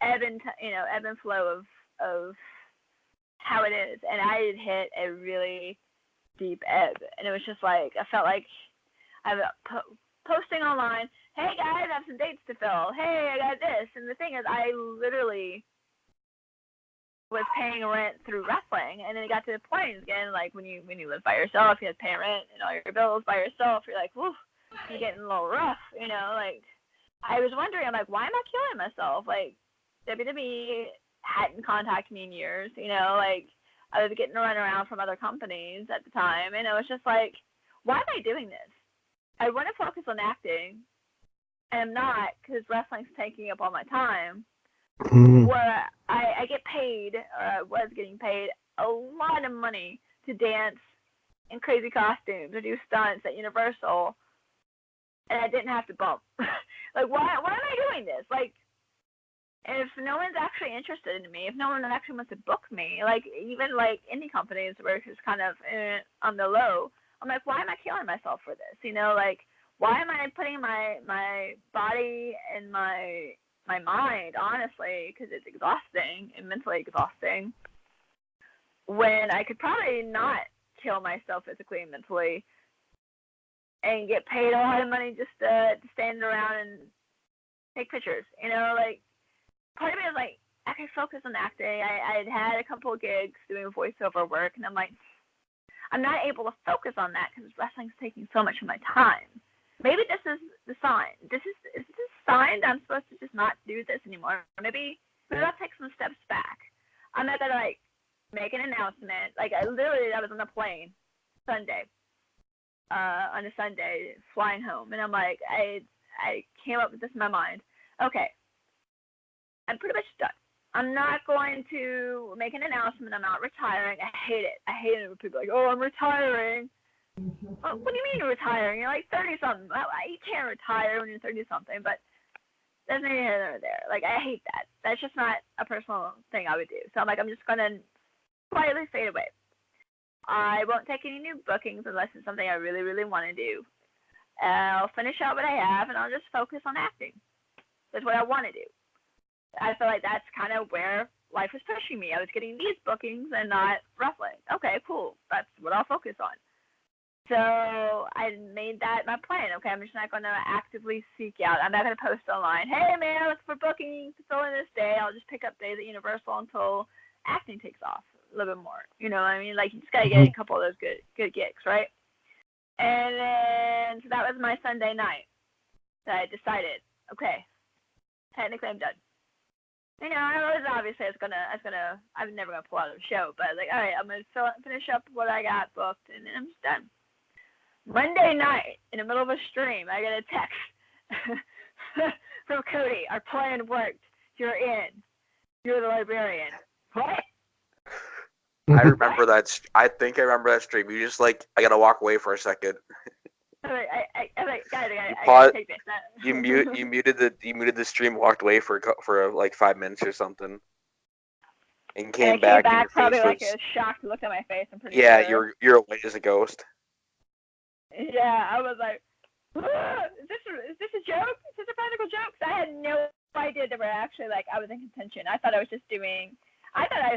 ebb and flow of how it is. And I had hit a really deep ebb, and it was just like I felt like I was posting online, hey guys, I have some dates to fill. Hey, I got this. And the thing is, I literally was paying rent through wrestling, and then it got to the point again, like when you live by yourself, you have to pay rent and all your bills by yourself. You're like, whew, you're getting a little rough, Like, I was wondering, I'm like, why am I killing myself? Like, WWE hadn't contacted me in years, Like, I was getting run around from other companies at the time, and it was just like, why am I doing this? I want to focus on acting, and I'm not, because wrestling's taking up all my time. Where I get paid, or I was getting paid, a lot of money to dance in crazy costumes or do stunts at Universal, and I didn't have to bump. Like, why am I doing this? Like, if no one's actually interested in me, if no one actually wants to book me, like, even like indie companies where it's just kind of on the low, I'm like, why am I killing myself for this? Like, why am I putting my body and my mind, honestly, because it's exhausting and mentally exhausting, when I could probably not kill myself physically and mentally and get paid a lot of money just to stand around and take pictures. You know, like, part of me is like, I can focus on acting. I'd had a couple of gigs doing voiceover work, and I'm like, I'm not able to focus on that because wrestling's taking so much of my time. Maybe this is the sign. Is this a sign that I'm supposed to just not do this anymore? Maybe I'll take some steps back. I'm not gonna like make an announcement. Like I was on a plane Sunday, on a Sunday, flying home, and I'm like, I came up with this in my mind. Okay, I'm pretty much done. I'm not going to make an announcement. I'm not retiring. I hate it. I hate it when people are like, oh, I'm retiring. Well, what do you mean you're retiring? You're like 30-something. You can't retire when you're 30-something, but that's neither here nor there. Like, I hate that. That's just not a personal thing I would do. So I'm like, I'm just going to quietly fade away. I won't take any new bookings unless it's something I really, really want to do. I'll finish out what I have, and I'll just focus on acting. That's what I want to do. I feel like that's kind of where life was pushing me. I was getting these bookings and not wrestling. Okay, cool. That's what I'll focus on. So I made that my plan. Okay, I'm just not going to actively seek out. I'm not going to post online, hey, man, look for bookings to fill in this day. I'll just pick up days at Universal until acting takes off a little bit more. You know what I mean? Like, you just got to get a couple of those good gigs, right? And then, so that was my Sunday night. So I decided, okay, technically I'm done. You know, I was never gonna pull out of the show, but like, all right, I'm gonna finish up what I got booked, and then I'm just done. Monday night, in the middle of a stream, I get a text from Cody. Our plan worked. You're in. You're the librarian. What? I remember that. I think I remember that stream. You just like, I gotta walk away for a second. I'm like, guys, I gotta take this. You muted the stream, walked away for like 5 minutes or something, and came back. And your probably face like was, a shocked look at my face. I'm pretty sure. You're white as a ghost. Yeah, I was like, is this a joke? Is this a practical joke? I had no idea that we're actually like I was in contention. I thought I was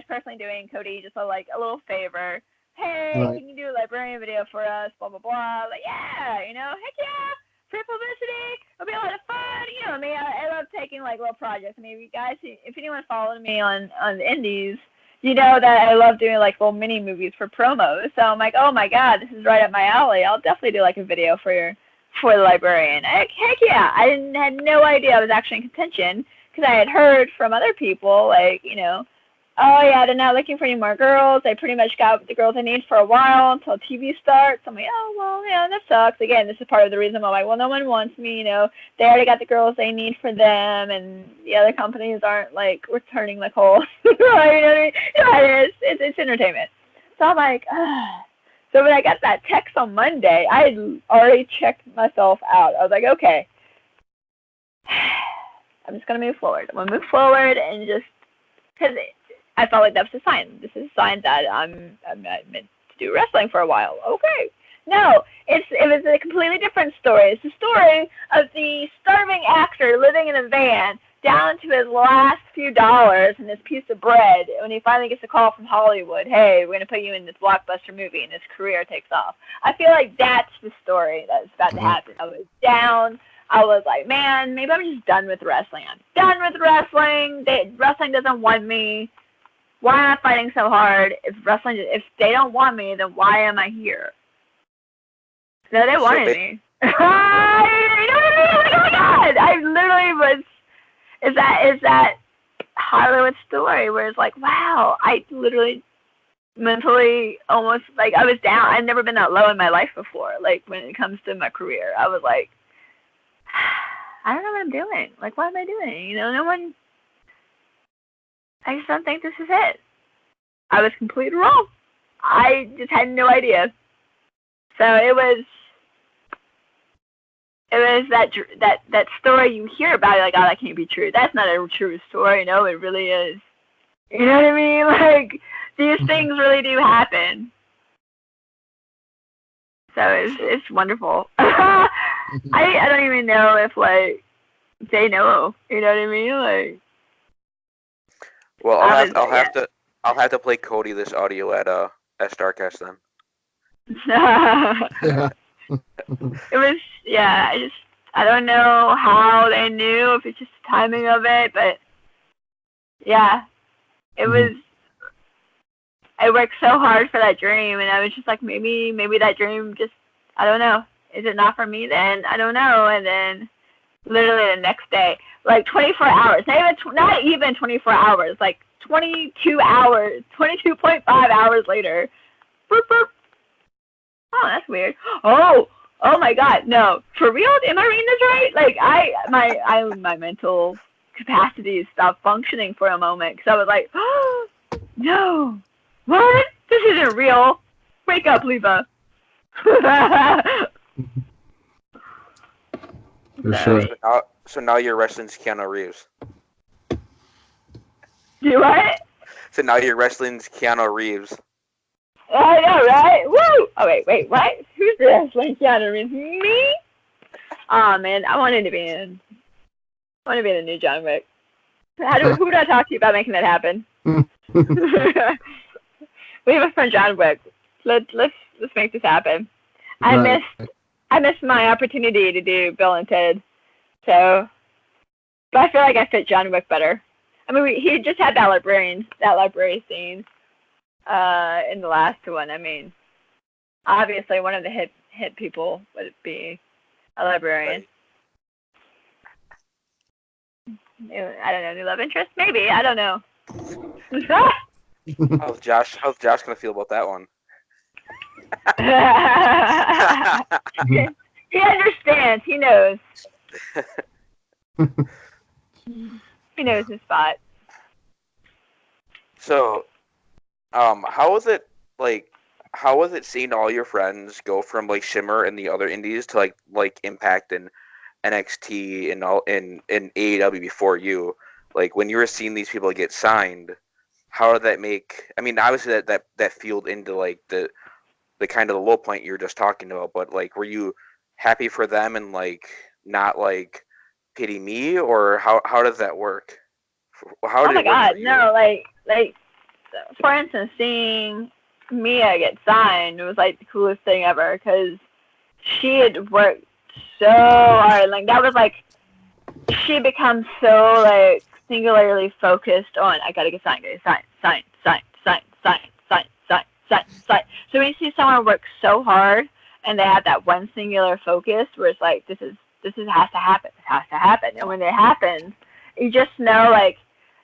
personally doing Cody just a little favor. Hey, right. Can you do a Librarian video for us? Blah, blah, blah. Like, yeah, you know, heck yeah. Free publicity. It'll be a lot of fun. You know me, I love taking, like, little projects. I mean, you guys, if anyone followed me on the indies, you know that I love doing, like, little mini movies for promos. So I'm like, oh, my God, this is right up my alley. I'll definitely do, like, a video for the Librarian. Heck yeah. I had no idea I was actually in contention because I had heard from other people, like, you know, oh, yeah, they're not looking for any more girls. They pretty much got the girls they need for a while until TV starts. I'm like, oh, well, yeah, that sucks. Again, this is part of the reason why I'm like, well, no one wants me, you know. They already got the girls they need for them, and the other companies aren't, like, returning the calls. You know what I mean? Yeah, it's entertainment. So I'm like, So when I got that text on Monday, I had already checked myself out. I was like, okay, I'm just going to move forward. I'm going to move forward and just, because I felt like that was a sign. This is a sign that I'm not meant to do wrestling for a while. Okay. No, it was a completely different story. It's the story of the starving actor living in a van down to his last few dollars and this piece of bread when he finally gets a call from Hollywood. Hey, we're going to put you in this blockbuster movie and his career takes off. I feel like that's the story that's about to happen. I was down. I was like, man, maybe I'm just done with wrestling. I'm done with wrestling. Wrestling doesn't want me. Why am I fighting so hard? If they don't want me, then why am I here? No, they wanted me. You know what I mean? Oh my God! I literally was. Is that Hollywood story where it's like, wow, I literally mentally almost like I was down. I've never been that low in my life before. Like when it comes to my career, I was like, I don't know what I'm doing. Like, what am I doing? You know, no one. I just don't think this is it. I was completely wrong. I just had no idea. So it was that story you hear about it, like, oh, that can't be true. That's not a true story. No, it really is. You know what I mean? Like, these things really do happen. So it's wonderful. I don't even know if, like, they know. You know what I mean? Like. Well, I'll have to play Cody this audio at Starrcast then. Yeah. It was, yeah, I don't know how they knew, if it's just the timing of it, but yeah, it was, I worked so hard for that dream, and I was just like, maybe that dream just, I don't know, is it not for me then? I don't know. And then literally the next day, like 24 hours, not even 24 hours, like 22 hours, 22.5 hours later, boop, boop. Oh, that's weird. Oh my God, no, for real? Am I reading this right? Like my mental capacity stopped functioning for a moment, because I was like, oh, no, what? This isn't real. Wake up, Leva. For sure. So now you're wrestling's Keanu Reeves. Do what? So now you're wrestling's Keanu Reeves. I know, right? Woo! Oh, wait, what? Who's wrestling Keanu Reeves? Me? Oh, man, I wanted to be in the new John Wick. Who would I talk to about making that happen? We have a friend, John Wick. Let's make this happen. I missed my opportunity to do Bill and Ted. So, but I feel like I fit John Wick better. I mean, he just had that librarian scene in the last one. I mean, obviously one of the hit people would be a librarian. Right. I don't know, new love interest? Maybe, I don't know. How's Josh gonna feel about that one? He understands. He knows. He knows his spot. So, how was it seeing all your friends go from like Shimmer and the other indies to like Impact and NXT and all in AEW before you? Like when you were seeing these people get signed, how did that make? I mean, obviously that fueled into like the kind of the low point you were just talking about, but like, were you happy for them and like not like pity me, or how does that work? How did oh my God, no, like for instance, seeing Mia get signed was like the coolest thing ever, because she had worked so hard. Like that was like, she becomes so like singularly focused on, I gotta get signed, sign. So when you see someone work so hard and they have that one singular focus where it's like, this has to happen. And when it happens, you just know, like,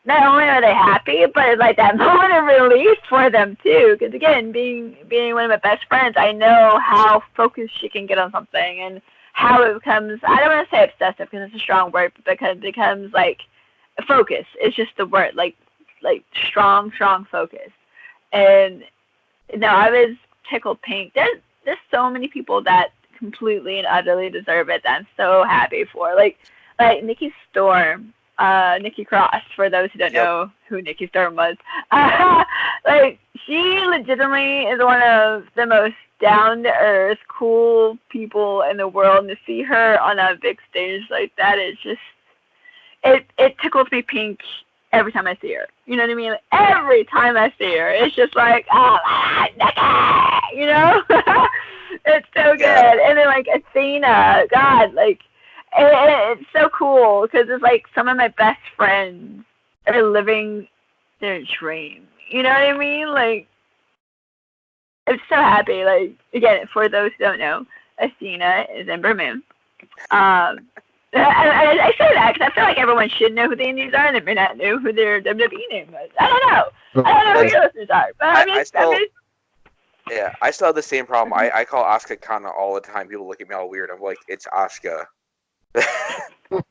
not only are they happy, but it's like that moment of relief for them too. Because again, being one of my best friends, I know how focused she can get on something and how it becomes, I don't want to say obsessive because it's a strong word, but because it becomes like focus. It's just the word, like strong focus. And no, I was tickled pink. There's so many people that completely and utterly deserve it that I'm so happy for. Like Nikki Storm, Nikki Cross, for those who don't know who Nikki Storm was. Like, she legitimately is one of the most down-to-earth, cool people in the world, and to see her on a big stage like that is just, it tickles me pink every time I see her. You know what I mean? Like, every time I see her, it's just like, oh, Nikki! You know? It's so good. And then, like, Athena, God, like, it's so cool because it's like some of my best friends are living their dream. You know what I mean? Like, I'm so happy. Like, again, for those who don't know, Athena is Ember Moon. I say that because I feel like everyone should know who the indies are, and they may not know who their WWE name was. I don't know. I don't know who your listeners are, but I mean, yeah, I still have the same problem. I call Asuka Kana all the time. People look at me all weird. I'm like, it's Asuka.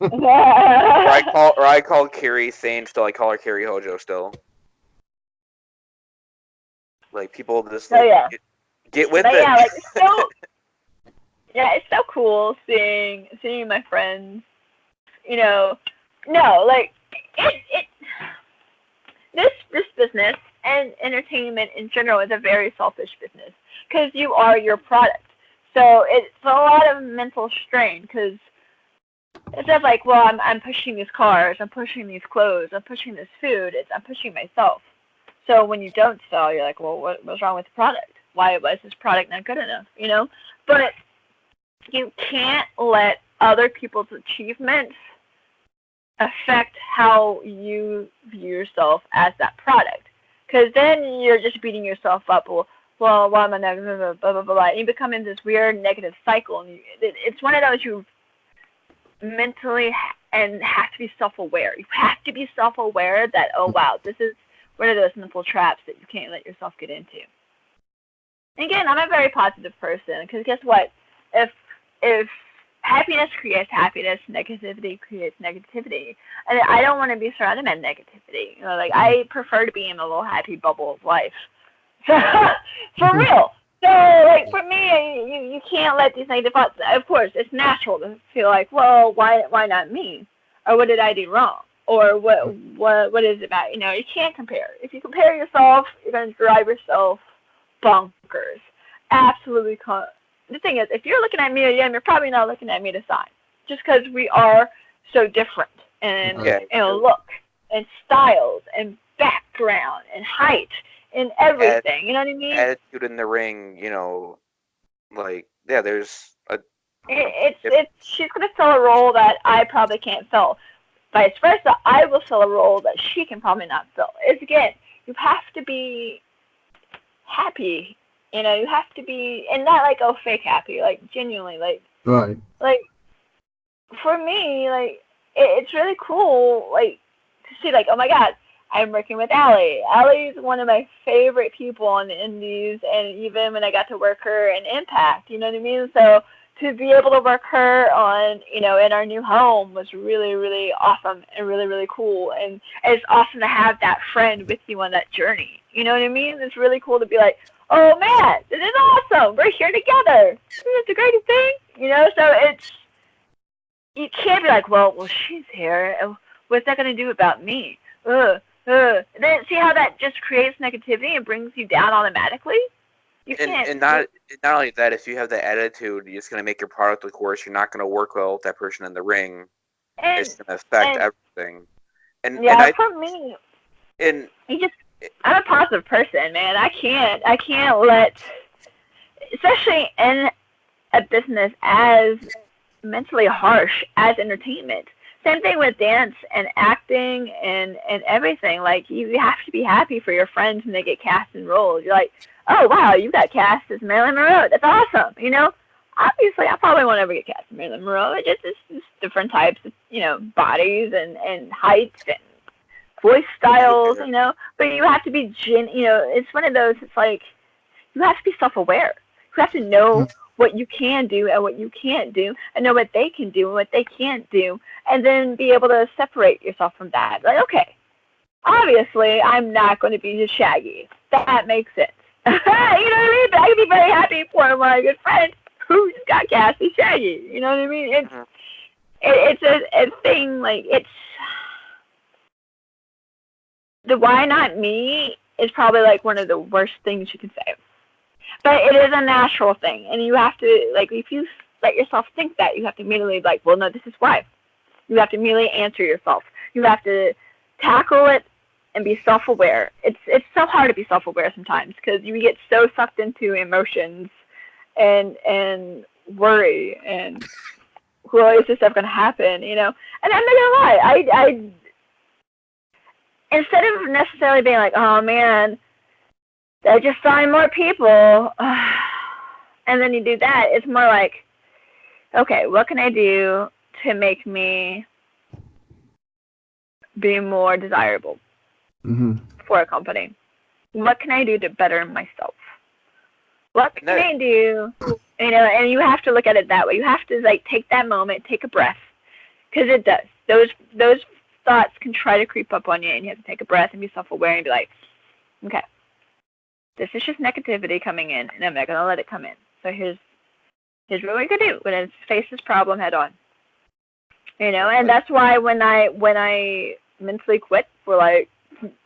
or I call Carrie Thane still. I call her Carrie Hojo still. Like, people just get with it. Yeah, like, it's so, it's so cool seeing my friends. You know, no, like this business and entertainment in general is a very selfish business because you are your product. So it's a lot of mental strain because it's just like, well, I'm pushing these cars, I'm pushing these clothes, I'm pushing this food, I'm pushing myself. So when you don't sell, you're like, well, what's wrong with the product? why was this product not good enough, you know? But you can't let other people's achievements affect how you view yourself as that product. Because then you're just beating yourself up. Well, why am I negative? Blah, blah, blah, blah. And you become in this weird negative cycle. And it's one of those you mentally and have to be self-aware. You have to be self-aware that, oh, wow, this is one of those mental traps that you can't let yourself get into. And again, I'm a very positive person because guess what? If happiness creates happiness, negativity creates negativity. And I don't want to be surrounded by negativity. You know, like I prefer to be in a little happy bubble of life. For real. So, like, for me, you can't let these negative thoughts, of course, it's natural to feel like, well, why not me? Or what did I do wrong? Or what is it about? You know, you can't compare. If you compare yourself, you're going to drive yourself bonkers. Absolutely. The thing is, if you're looking at me or you're probably not looking at me the same. Just because we are so different in look and styles and background and height and everything. You know what I mean? Attitude in the ring, you know, like, yeah, there's a... She's going to fill a role that I probably can't fill. Vice versa, I will fill a role that she can probably not fill. It's, again, you have to be happy. You know, you have to be, and not like, oh, fake happy, like, genuinely, like, right. Like, for me, like, it's really cool, like, to see, like, oh my God, I'm working with Allie. Allie's one of my favorite people on the indies, and even when I got to work her in Impact, you know what I mean? So to be able to work her on, you know, in our new home was really, really awesome and really, really cool. And it's awesome to have that friend with you on that journey. You know what I mean? It's really cool to be like, oh man, this is awesome. We're here together. It's the greatest thing. You know, so you can't be like, well, she's here. What's that going to do about me? And then see how that just creates negativity and brings you down automatically? You can't. And not only that, if you have that attitude, it's going to make your product look worse. You're not going to work well with that person in the ring. It's going to affect everything. For me, I'm a positive person, man. I can't let, especially in a business as mentally harsh as entertainment. Same thing with dance and acting and everything. Like, you have to be happy for your friends when they get cast in roles. You're like, oh, wow, you got cast as Marilyn Monroe. That's awesome, you know? Obviously, I probably won't ever get cast as Marilyn Monroe. It's just different types of, you know, bodies and heights and voice styles, you know? But you have to be, you know, it's one of those, it's like, you have to be self-aware. You have to know what you can do and what you can't do, and know what they can do and what they can't do, and then be able to separate yourself from that. Like, okay, obviously, I'm not going to be just Shaggy. That makes sense. You know what I mean? But I can be very happy for my good friend who just got cast as Shaggy. You know what I mean? It's a thing, like, it's... The why not me is probably, like, one of the worst things you can say. But it is a natural thing, and you have to, like, if you let yourself think that, you have to immediately be like, well, no, this is why. You have to immediately answer yourself. You have to tackle it and be self-aware. It's so hard to be self-aware sometimes because you get so sucked into emotions and worry and, well, is this ever going to happen, you know? And I'm not going to lie, I instead of necessarily being like, oh, man, I just signed more people, and then you do that, it's more like, okay, what can I do to make me be more desirable for a company? What can I do to better myself? What can I do? You know, and you have to look at it that way. You have to, like, take that moment, take a breath, because it does. Those thoughts can try to creep up on you, and you have to take a breath and be self-aware and be like, okay, this is just negativity coming in, and I'm not going to let it come in. So here's what we're going to do. We're going to face this problem head on. You know, and that's why when I mentally quit for, like,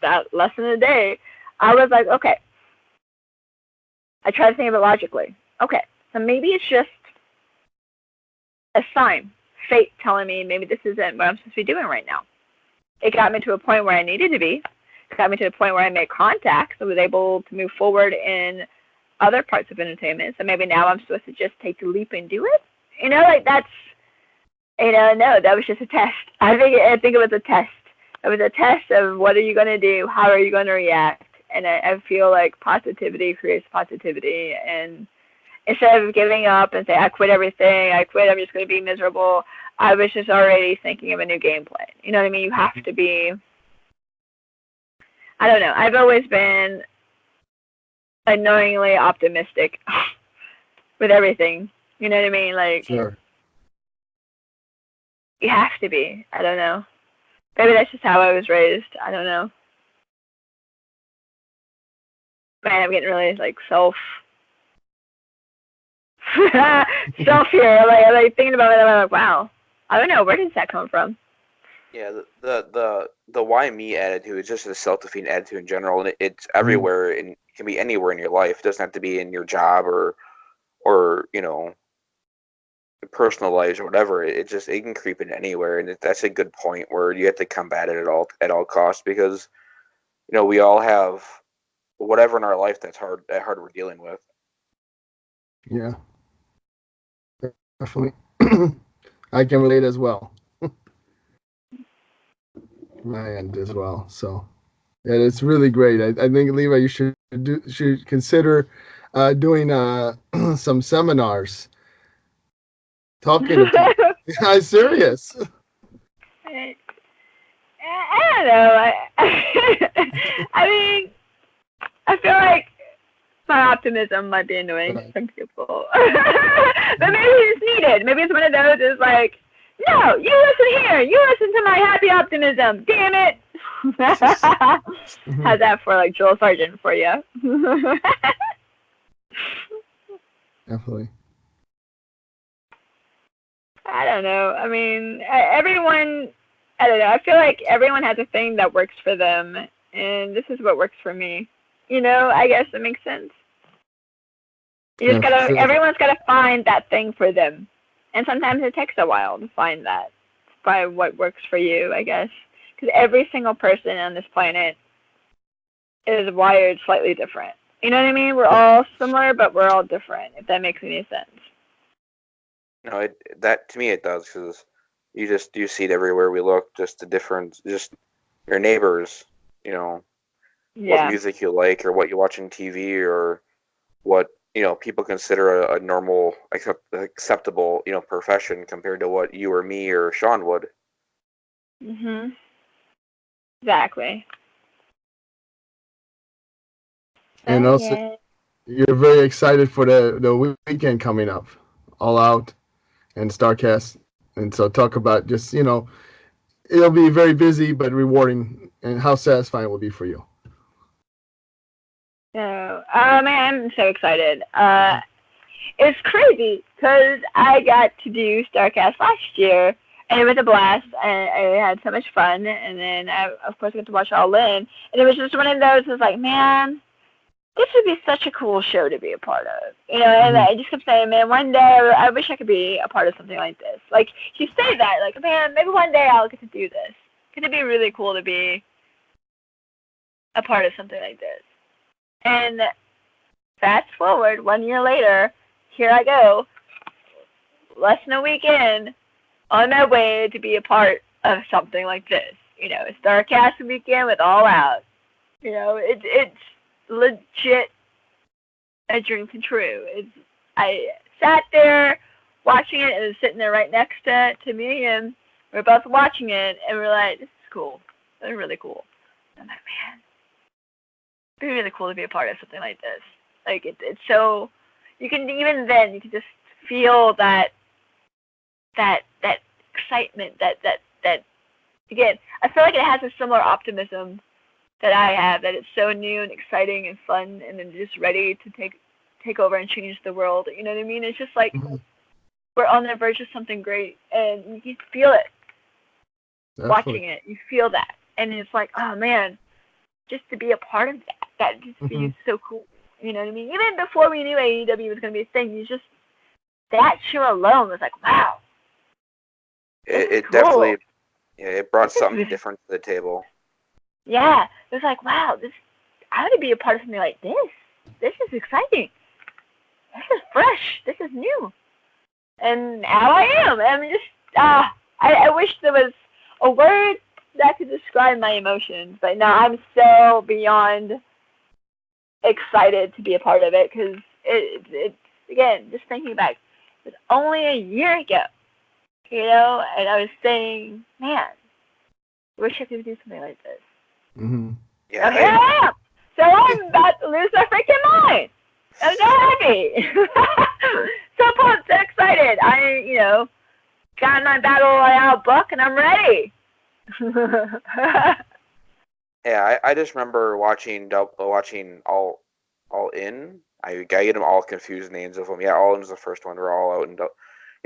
that less than a day, I was like, okay. I tried to think of it logically. Okay, so maybe it's just a sign, fate telling me maybe this isn't what I'm supposed to be doing right now. It got me to a point where I needed to be. It got me to a point where I made contacts. I was able to move forward in other parts of entertainment. So maybe now I'm supposed to just take the leap and do it. You know, like that's, you know, no, that was just a test. I think it was a test. It was a test of what are you going to do, how are you going to react, and I feel like positivity creates positivity. And instead of giving up and say I quit everything, I quit, I'm just going to be miserable, I was just already thinking of a new game plan. You know what I mean? You have to be. I don't know. I've always been annoyingly optimistic with everything. You know what I mean? Like, Sure. You have to be. I don't know. Maybe that's just how I was raised. I don't know. Man, I'm getting really like self here. Like thinking about it, I'm like, wow. I don't know. Where does that come from? Yeah, the why me attitude is just a self-defeating attitude in general, and it's everywhere, and it can be anywhere in your life. It doesn't have to be in your job or you know, personal lives or whatever. It can creep in anywhere, and that's a good point where you have to combat it at all costs, because you know we all have whatever in our life that's hard we're dealing with. Yeah, definitely. I can relate as well. My end as well. So, yeah, it's really great. I think, Leva, you should consider doing some seminars, talking to people. I'm serious. I don't know. I mean, I feel like my optimism might be annoying to some people. But maybe it's needed. Maybe it's one of those is like, no, you listen here. You listen to my happy optimism. Damn it. How's that for like Joel Sargent for you? Definitely. I don't know. I mean, everyone, I don't know. I feel like everyone has a thing that works for them, and this is what works for me. You know, I guess that makes sense. You just gotta, everyone's gotta find that thing for them. And sometimes it takes a while to find that. Find what works for you, I guess. Because every single person on this planet is wired slightly different. You know what I mean? We're all similar, but we're all different, if that makes any sense. No, that to me it does, because you see it everywhere we look. Just the difference, just your neighbors. You know, what music you like, or what you watch on TV, or what people consider a normal, acceptable profession compared to what you or me or Sean would. Mhm. Exactly. And also, you're very excited for the weekend coming up, All Out and Starrcast. And so talk about just, it'll be very busy but rewarding, and how satisfying it will be for you. So, man, I'm so excited. It's crazy because I got to do Starrcast last year, and it was a blast. I had so much fun, and then I, of course, got to watch All In, and it was just one of those. It was like, man, this would be such a cool show to be a part of, And I just kept saying, man, one day I wish I could be a part of something like this. Like, you say that, like, man, maybe one day I'll get to do this. Could it be really cool to be a part of something like this? And fast forward 1 year later, here I go, less than a week in, on my way to be a part of something like this. A Starrcast weekend with All Out. It's legit a dream come true. I sat there watching it, and it was sitting there right next to me, and we were both watching it, and we were like, this is cool. This is really cool. I'm like, man, it'd be really cool to be a part of something like this. Like, it's so, you can, even then, you can just feel that excitement, that again, I feel like it has a similar optimism that I have, that it's so new and exciting and fun, and then just ready to take over and change the world. You know what I mean? It's just like we're on the verge of something great, and you feel it. Definitely. Watching it, you feel that, and it's like, oh man, just to be a part of that just feels so cool. You know what I mean? Even before we knew AEW was going to be a thing, that show alone was like, wow. It cool. Definitely, it brought something different to the table. Yeah, it was like, wow, I want to be a part of something like this. This is exciting. this is fresh. This is new. And now I am. I'm just, I wish there was a word that could describe my emotions. But no, I'm so beyond excited to be a part of it because it's, again, just thinking back, it was only a year ago, and I was saying, man, I wish I could do something like this. Mm-hmm. Yeah. So here I am. So I'm about to lose my freaking mind. I'm so happy. So pumped, so excited. I, got my Battle Royale book and I'm ready. Yeah, I just remember watching All In. I get them all confused names of them. Yeah, All In was the first one. We're all out and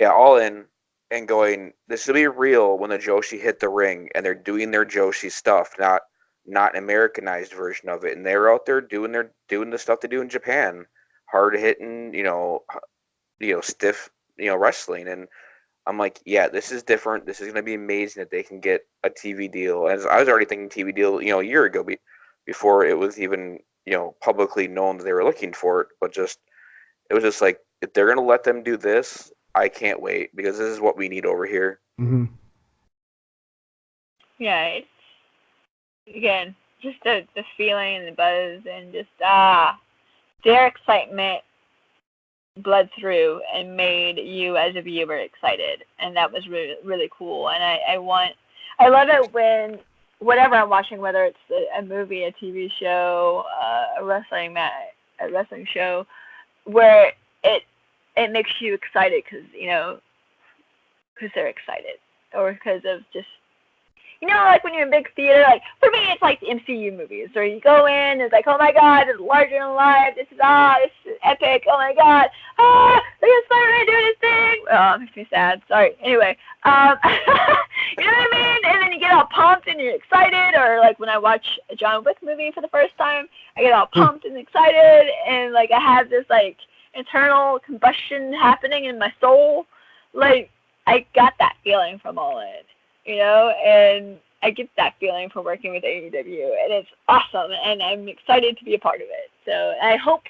All In, and going, this will be real when the Joshi hit the ring and they're doing their Joshi stuff, not an Americanized version of it. And they're out there doing the stuff they do in Japan, hard hitting, stiff, wrestling. And I'm like, yeah, this is different. This is going to be amazing that they can get a TV deal. As I was already thinking TV deal, a year ago, before it was even, publicly known that they were looking for it. But it was just like, if they're going to let them do this, I can't wait because this is what we need over here. Mm-hmm. Yeah, it's, again, just the feeling and the buzz and just, their excitement bled through and made you as a viewer excited, and that was really, really cool. And I love it when whatever I'm watching, whether it's a movie, a TV show, a wrestling show, where it makes you excited because they're excited, or because of just, like when you're in big theater, like for me it's like the MCU movies where you go in, it's like, oh my god, it's larger than life, this is epic, oh my god, look at Spider-Man doing his thing. Oh, it makes me sad, sorry. Anyway, you know what I mean? And then you get all pumped and you're excited, or like when I watch a John Wick movie for the first time, I get all pumped and excited, and like I have this like internal combustion happening in my soul. Like I got that feeling from All In. And I get that feeling from working with AEW, and it's awesome, and I'm excited to be a part of it. So I hope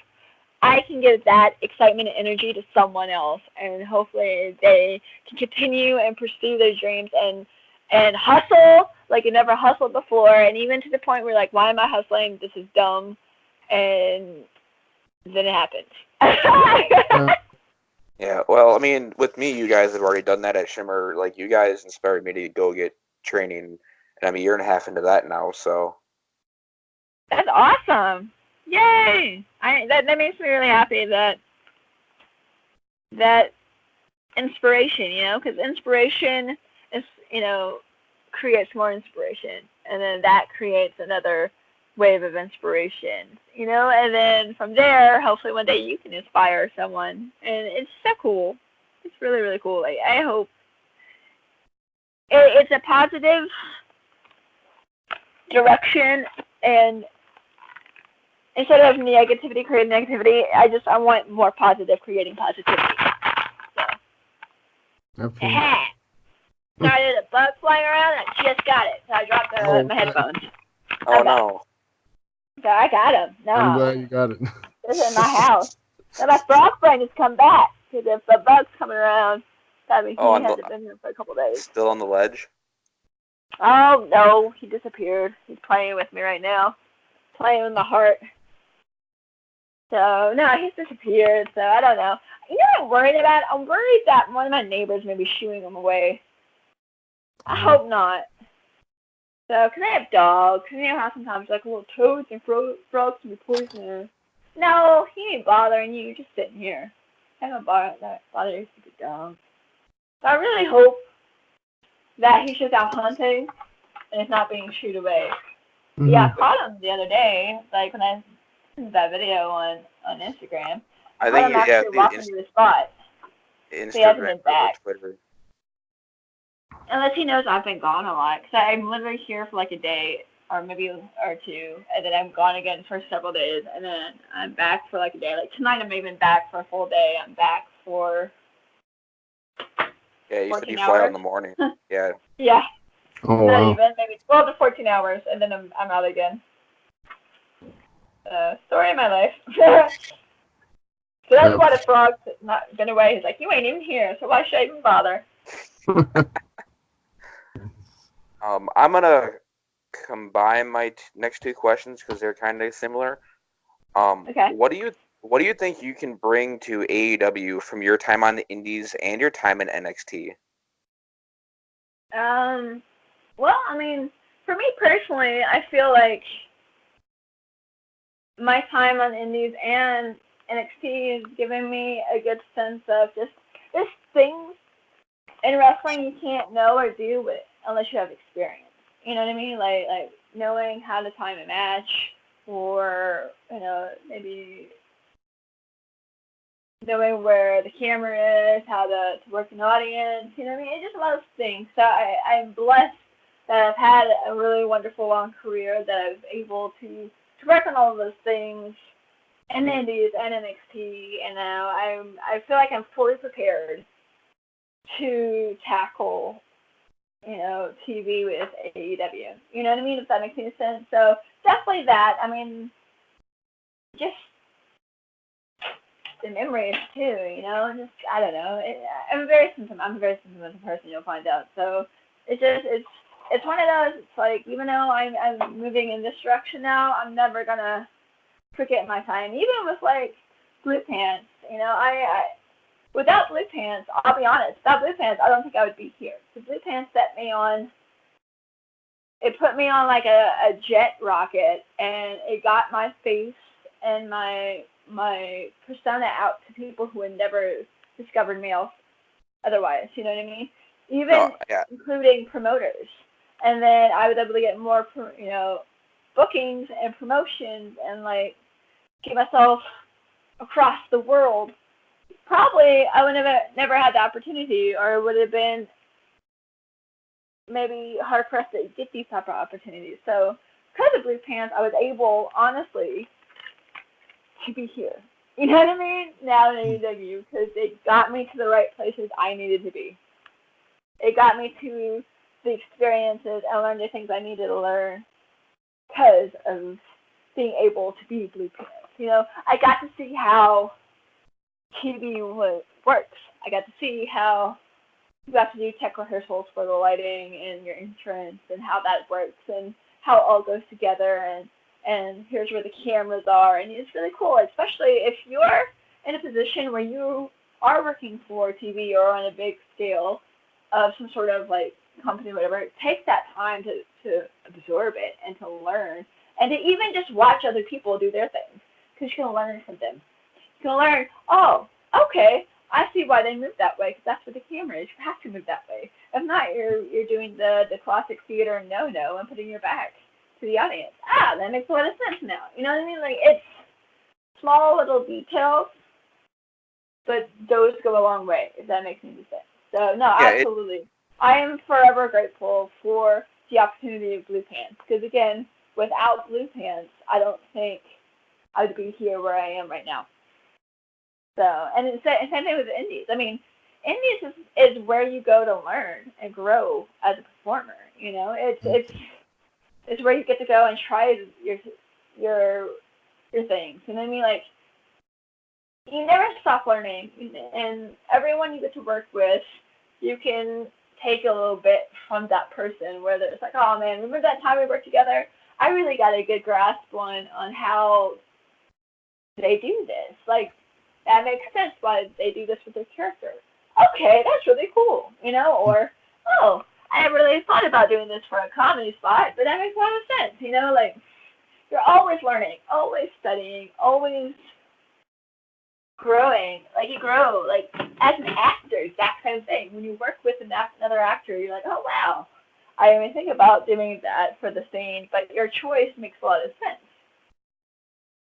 I can give that excitement and energy to someone else, and hopefully they can continue and pursue their dreams and hustle like you never hustled before, and even to the point where like, why am I hustling? This is dumb, and then it happens. Yeah, well, I mean, with me, you guys have already done that at Shimmer. Like, you guys inspired me to go get training, and I'm a year and a half into that now, so. That's awesome. Yay! That makes me really happy that inspiration, because inspiration is, creates more inspiration, and then that creates another wave of inspiration, and then from there, hopefully one day you can inspire someone, and it's so cool. It's really, really cool. Like, I hope it's a positive direction, and instead of negativity creating negativity, I want more positive creating positivity. So. Sorry, there's a bug flying around, and I just got it, so I dropped my headphones. Oh, no. So I got him. No. I'm glad you got it. This is in my house. So my frog friend has come back. Because if the bug's coming around, that means he hasn't been here for a couple days. Still on the ledge? Oh, no. He disappeared. He's playing with me right now. Playing with my heart. So, no, he's disappeared. So, I don't know. You know what I'm worried about? I'm worried that one of my neighbors may be shooing him away. I hope not. So, because I have dogs, and how sometimes like little toads and frogs can be poisonous. No, he ain't bothering you. You're just sitting here. I don't bother your stupid dog. So I really hope that he's just out hunting and is not being shooed away. Mm-hmm. Yeah, I caught him the other day, like when I sent that video on Instagram. I think him actually walking to the spot. Instagram or Twitter. Unless he knows I've been gone a lot, because I'm literally here for like a day or maybe or two, and then I'm gone again for several days, and then I'm back for like a day. Like tonight, I'm even back for a full day. I'm back for. Yeah, you said you fly out in the morning. Yeah. Yeah. Oh wow. Not even, maybe 12 to 14 hours, and then I'm out again. Story of my life. So that's why the frog's not been away. He's like, you ain't even here, so why should I even bother? I'm gonna combine my next two questions because they're kind of similar. Okay. What do you think you can bring to AEW from your time on the Indies and your time in NXT? Well, I mean, for me personally, I feel like my time on Indies and NXT has given me a good sense of just things in wrestling you can't know or do with unless you have experience. You know what I mean? Like knowing how to time a match, or maybe knowing where the camera is, how to work an audience. You know what I mean? It's just a lot of things. So I'm blessed that I've had a really wonderful long career that I was able to work on all of those things in the Indies and NXT, and now I feel like I'm fully prepared to tackle, TV with AEW. You know what I mean? If that makes any sense. So definitely that. I mean, just the memories too. Just I don't know. I'm a very sentimental person. You'll find out. So it's one of those. It's like, even though I'm moving in this direction now, I'm never gonna forget my time. Even with like Blue Pants, I without Blue Pants, I'll be honest, without Blue Pants, I don't think I would be here. The Blue Pants set me on, it put me on like a jet rocket, and it got my face and my persona out to people who had never discovered me else otherwise, you know what I mean? Even including promoters. And then I was able to get more, bookings and promotions, and like get myself across the world. Probably I would never had the opportunity, or it would have been maybe hard pressed to get these type of opportunities. So because of Blue Pants, I was able, honestly, to be here. You know what I mean? Now in AEW, because it got me to the right places I needed to be. It got me to the experiences and learn the things I needed to learn because of being able to be Blue Pants. I got to see how TV works. I got to see how you have to do tech rehearsals for the lighting and your entrance, and how that works, and how it all goes together, and here's where the cameras are, and it's really cool, especially if you're in a position where you are working for TV or on a big scale of some sort of like company or whatever. Take that time to absorb it and to learn, and to even just watch other people do their things, because you can learn from them. You can learn, oh, okay, I see why they move that way, because that's what the camera is. You have to move that way. If not, you're doing the classic theater no-no and putting your back to the audience. That makes a lot of sense now. You know what I mean? Like, it's small little details, but those go a long way, if that makes any sense. So, no, absolutely. I am forever grateful for the opportunity of Blue Pants, because, again, without Blue Pants, I don't think I would be here where I am right now. So, and it's same thing with the Indies. I mean, Indies is where you go to learn and grow as a performer. It's where you get to go and try your things. You know what I mean? Like, you never stop learning, and everyone you get to work with, you can take a little bit from that person. Whether it's like, oh man, remember that time we worked together? I really got a good grasp on how they do this. Like, that makes sense why they do this with their character. Okay, that's really cool, or, oh, I never really thought about doing this for a comedy spot, but that makes a lot of sense, like, you're always learning, always studying, always growing. Like, you grow, like, as an actor, exact same thing. When you work with another actor, you're like, oh, wow, I didn't even think about doing that for the scene, but your choice makes a lot of sense.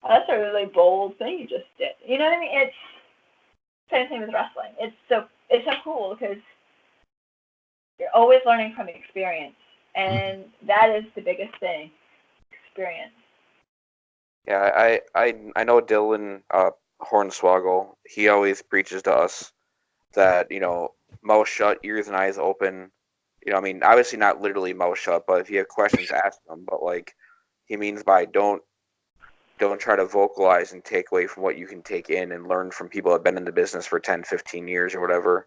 That's a really bold thing you just did. You know what I mean? It's same thing with wrestling. It's so cool, because you're always learning from experience, and that is the biggest thing, experience. Yeah, I know Dylan Hornswoggle. He always preaches to us that, mouth shut, ears and eyes open. I mean, obviously not literally mouth shut, but if you have questions, ask them. But like, he means by don't don't try to vocalize and take away from what you can take in and learn from people that have been in the business for 10, 15 years or whatever.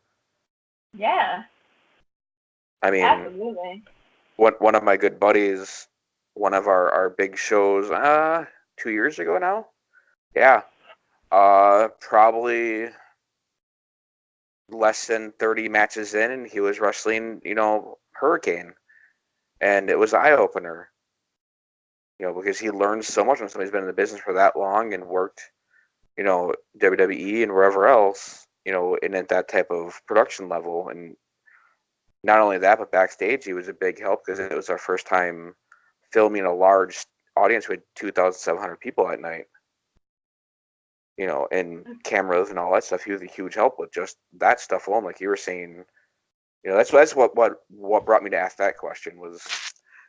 Yeah. I mean, absolutely. One of my good buddies, one of our big shows, 2 years ago now? Yeah. Probably less than 30 matches in, and he was wrestling, Hurricane. And it was an eye-opener. Because he learns so much when somebody's been in the business for that long and worked, WWE and wherever else, and at that type of production level. And not only that, but backstage, he was a big help because it was our first time filming a large audience with 2,700 people that night. And cameras and all that stuff. He was a huge help with just that stuff alone. Like you were saying, that's what brought me to ask that question, was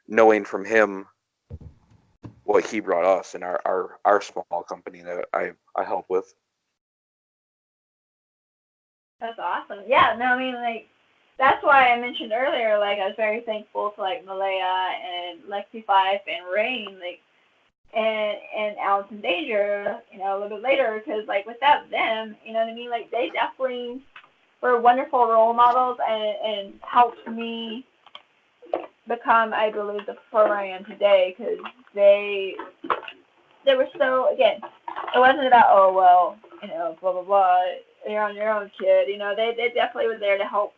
knowing from him what he brought us in our small company that I help with. That's awesome. Yeah, no, I mean, like, that's why I mentioned earlier, like, I was very thankful to, like, Malaya and Lexi Fife and Rain, like, and Allison Danger, a little bit later, because, like, without them, you know what I mean? Like, they definitely were wonderful role models and helped me become, I believe, the performer I am today, because they were so, again, it wasn't about, oh, well, blah, blah, blah, you're on your own, kid. They definitely were there to help.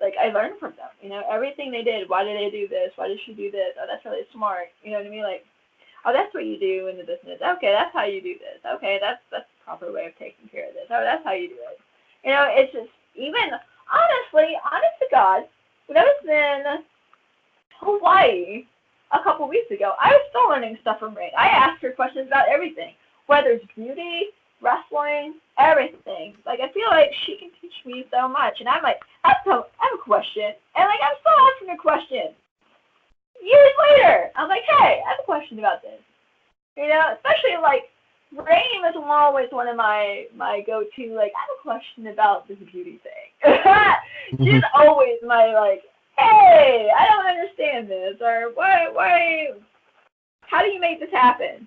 Like, I learned from them, everything they did. Why did they do this? Why did she do this? Oh, that's really smart. You know what I mean? Like, oh, that's what you do in the business. Okay, that's how you do this. Okay, that's the proper way of taking care of this. Oh, that's how you do it. It's just, even, honest to God, when I was in Hawaii a couple weeks ago, I was still learning stuff from Rain. I asked her questions about everything, whether it's beauty, wrestling, everything. Like, I feel like she can teach me so much. And I'm like, I have a question. And, like, I'm still asking a question. Years later, I'm like, hey, I have a question about this. Especially, like, Rain was always one of my go-to, like, I have a question about this beauty thing. She's always my, like, hey, I don't understand this, or why, how do you make this happen?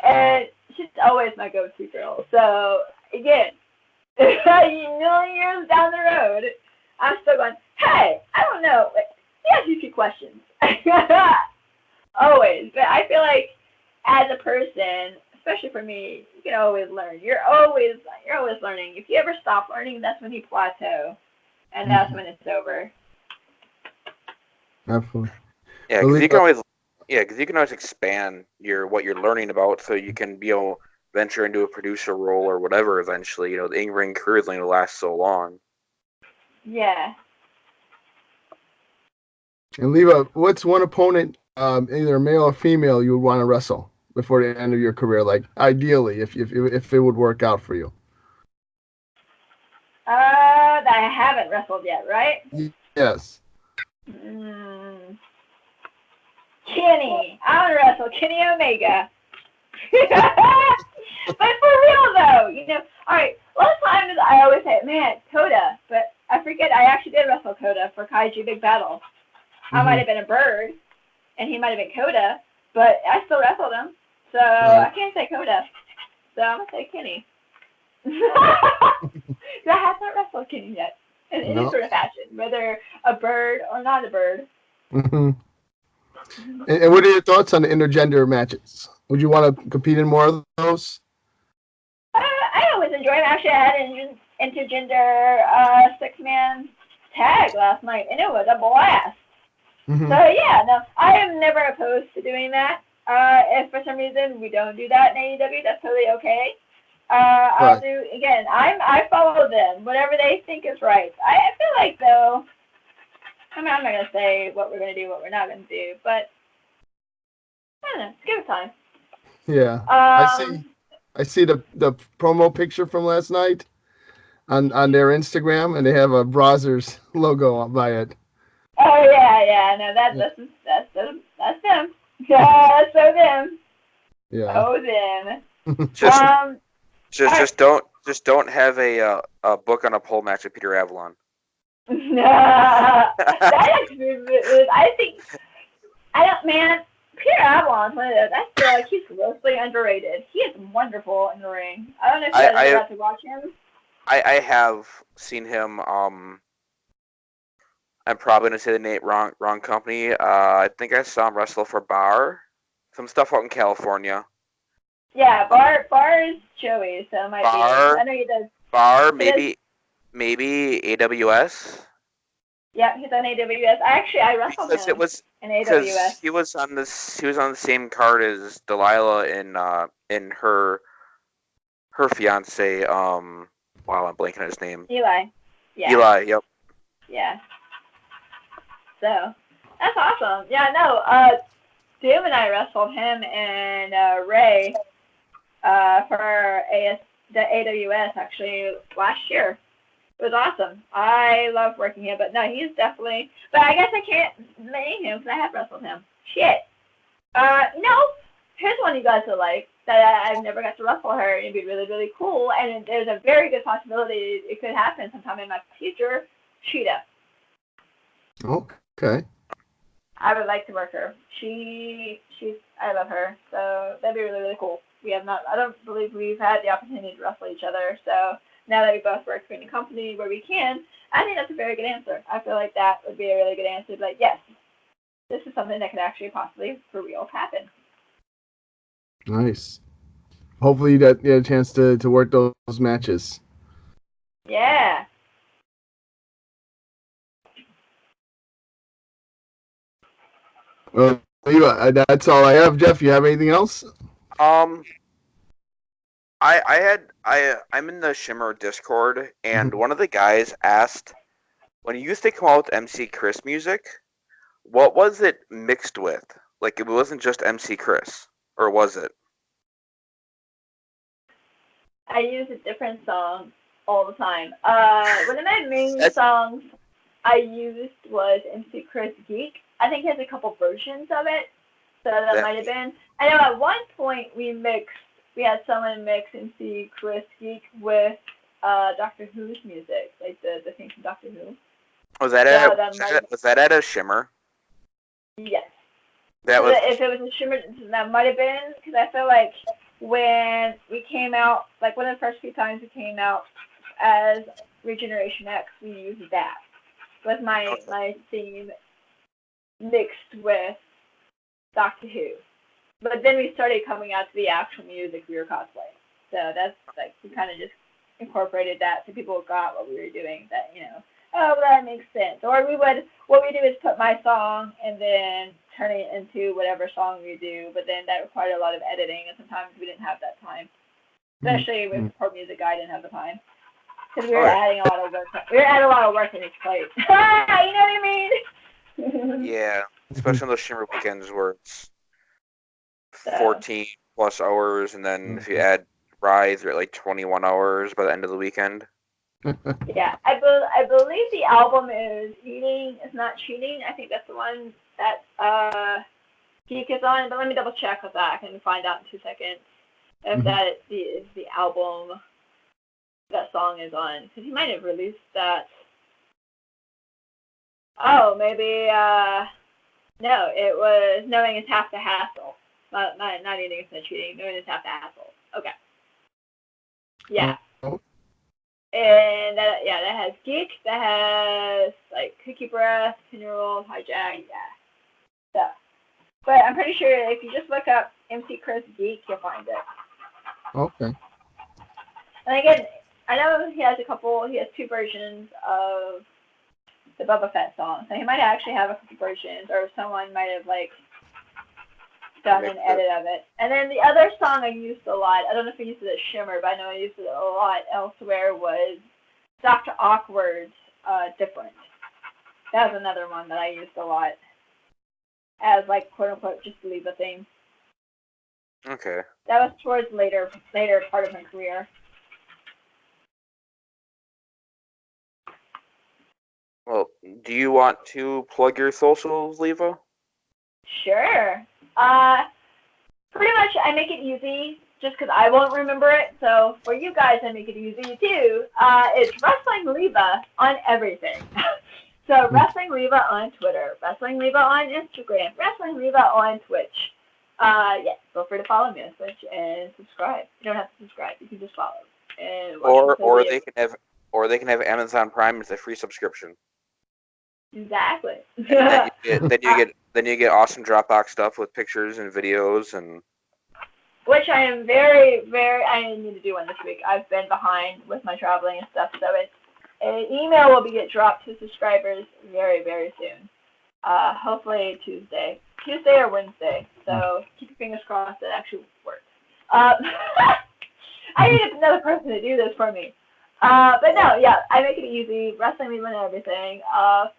And she's always my go-to girl. So, again, a million years down the road, I'm still going, hey, I don't know, like, ask you a few questions. Always. But I feel like as a person, especially for me, you can always learn. You're always learning. If you ever stop learning, that's when you plateau, and that's when it's over. Absolutely. Yeah, because you can always expand what you're learning about, so you can be able to venture into a producer role or whatever eventually. The in-ring career is going to last so long. Yeah. And Leva, what's one opponent, either male or female, you would want to wrestle before the end of your career? Like, ideally, if it would work out for you. That I haven't wrestled yet, right? Yes. Kenny. I want to wrestle Kenny Omega. But for real, though, all right, last time I always say, man, Coda, but I forget I actually did wrestle Coda for Kaiju Big Battle. I might have been a bird, and he might have been Coda, but I still wrestled him, so I can't say Coda, so I'm going to say Kenny. I have not wrestled Kenny yet, in any sort of fashion, whether a bird or not a bird. Mm-hmm. And what are your thoughts on the intergender matches? Would you want to compete in more of those? I always enjoy them. Actually, I had an intergender six-man tag last night, and it was a blast. So, yeah, no, I am never opposed to doing that. If for some reason we don't do that in AEW, that's totally okay. I'll do, again, I follow them, whatever they think is right. I feel like, though, I'm not going to say what we're going to do, what we're not going to do, but I don't know, give it time. Yeah, I see the promo picture from last night on their Instagram, and they have a Brazzers logo by it. Oh yeah, no, that's them. Yeah, so them. Yeah. Oh them. Just don't have a book on a pole match with Peter Avalon. That actually, I think, man, Peter Avalon's one of those. I feel like he's grossly underrated. He is wonderful in the ring. I don't know if you guys ever got to watch him. I have seen him. I'm probably gonna say the name wrong company. I think I saw him wrestle for Bar, some stuff out in California. Yeah, Bar is Joey, so it might be. I know he does. Bar, maybe AWS. Yeah, he's on AWS. I wrestled him in AWS. He was on the same card as Delilah in her fiance. Wow, I'm blanking on his name. Eli. Yeah. Eli. Yep. Yeah. So that's awesome. Yeah, no. Doom and I wrestled him and Ray for the AWS actually last year. It was awesome. I love working him, but no, he's definitely. But I guess I can't name him because I have wrestled him. Shit. Here's one you guys would like that I've never got to wrestle her. It'd be really, really cool, and there's a very good possibility it could happen sometime in my future. Cheetah. Okay. I would like to work her. I love her, so that'd be really, really cool. I don't believe we've had the opportunity to wrestle each other, so now that we both work for a company where we can, I think that's a very good answer. I feel like that would be a really good answer. Like, yes, this is something that could actually possibly, for real, happen. Nice. Hopefully you get a chance to work those matches. Yeah. Well, that's all I have. Jeff, you have anything else? I'm in the Shimmer Discord, and one of the guys asked, when you used to come out with MC Chris music, what was it mixed with? Like, it wasn't just MC Chris, or was it? I use a different song all the time. One of my main songs I used was MC Chris Geek. I think he has a couple versions of it, so that might have been. I know at one point we had someone mix MC Chris Geek with Doctor Who's music, like the theme from Doctor Who. Was that at a Shimmer? Yes. If it was a Shimmer, that might have been, because I feel like when we came out, like one of the first few times we came out as Regeneration X, we used that. With my theme mixed with Doctor Who. But then we started coming out to the actual music we were cosplaying. So that's like, we kind of just incorporated that so people got what we were doing, that, that makes sense. Or what we do is put my song and then turn it into whatever song we do, but then that required a lot of editing, and sometimes we didn't have that time. Especially with support music, I didn't have the time. Because we were adding a lot of work. We were adding a lot of work in each plate. You know what I mean? Yeah, especially on those Shimmer weekends where it's 14 plus hours, and then if you add rides, you're at like 21 hours by the end of the weekend. Yeah, I believe the album is Eating Is Not Cheating. I think that's the one that Geek is on, but let me double check with that. I can find out in 2 seconds if that is the album that song is on, because he might have released that. Oh, maybe, no, it was Knowing Is Half the Hassle. Not Eating Is Not Cheating, Knowing Is Half the Hassle. Okay. Yeah. And that has Geek, that has, like, Cookie Breath, Pinner Roll, Hijack, So, but I'm pretty sure if you just look up MC Chris Geek, you'll find it. Okay. And again, I know he has 2 versions of the Boba Fett song, so he might actually have a couple versions, or someone might have, like, done an edit of it. And then the other song I used a lot, I don't know if I used it at Shimmer, but I know I used it a lot elsewhere, was Dr. Awkward's Different. That was another one that I used a lot as, like, quote-unquote, just leave a theme. Okay. That was towards later part of my career. Well, do you want to plug your socials, Leva? Sure. Pretty much I make it easy just because I won't remember it. So for you guys, I make it easy too. It's Wrestling Leva on everything. So Wrestling Leva on Twitter, Wrestling Leva on Instagram, Wrestling Leva on Twitch. Yeah, feel free to follow me on Twitch and subscribe. You don't have to subscribe; you can just follow. And watch or they can have Amazon Prime as a free subscription. Exactly. And then you get awesome Dropbox stuff with pictures and videos and. Which I am very, very. I need to do one this week. I've been behind with my traveling and stuff, so an email will get dropped to subscribers very, very soon. Hopefully Tuesday or Wednesday. So keep your fingers crossed that actually works. I need another person to do this for me. But no, yeah, I make it easy. Wrestling Leva and everything.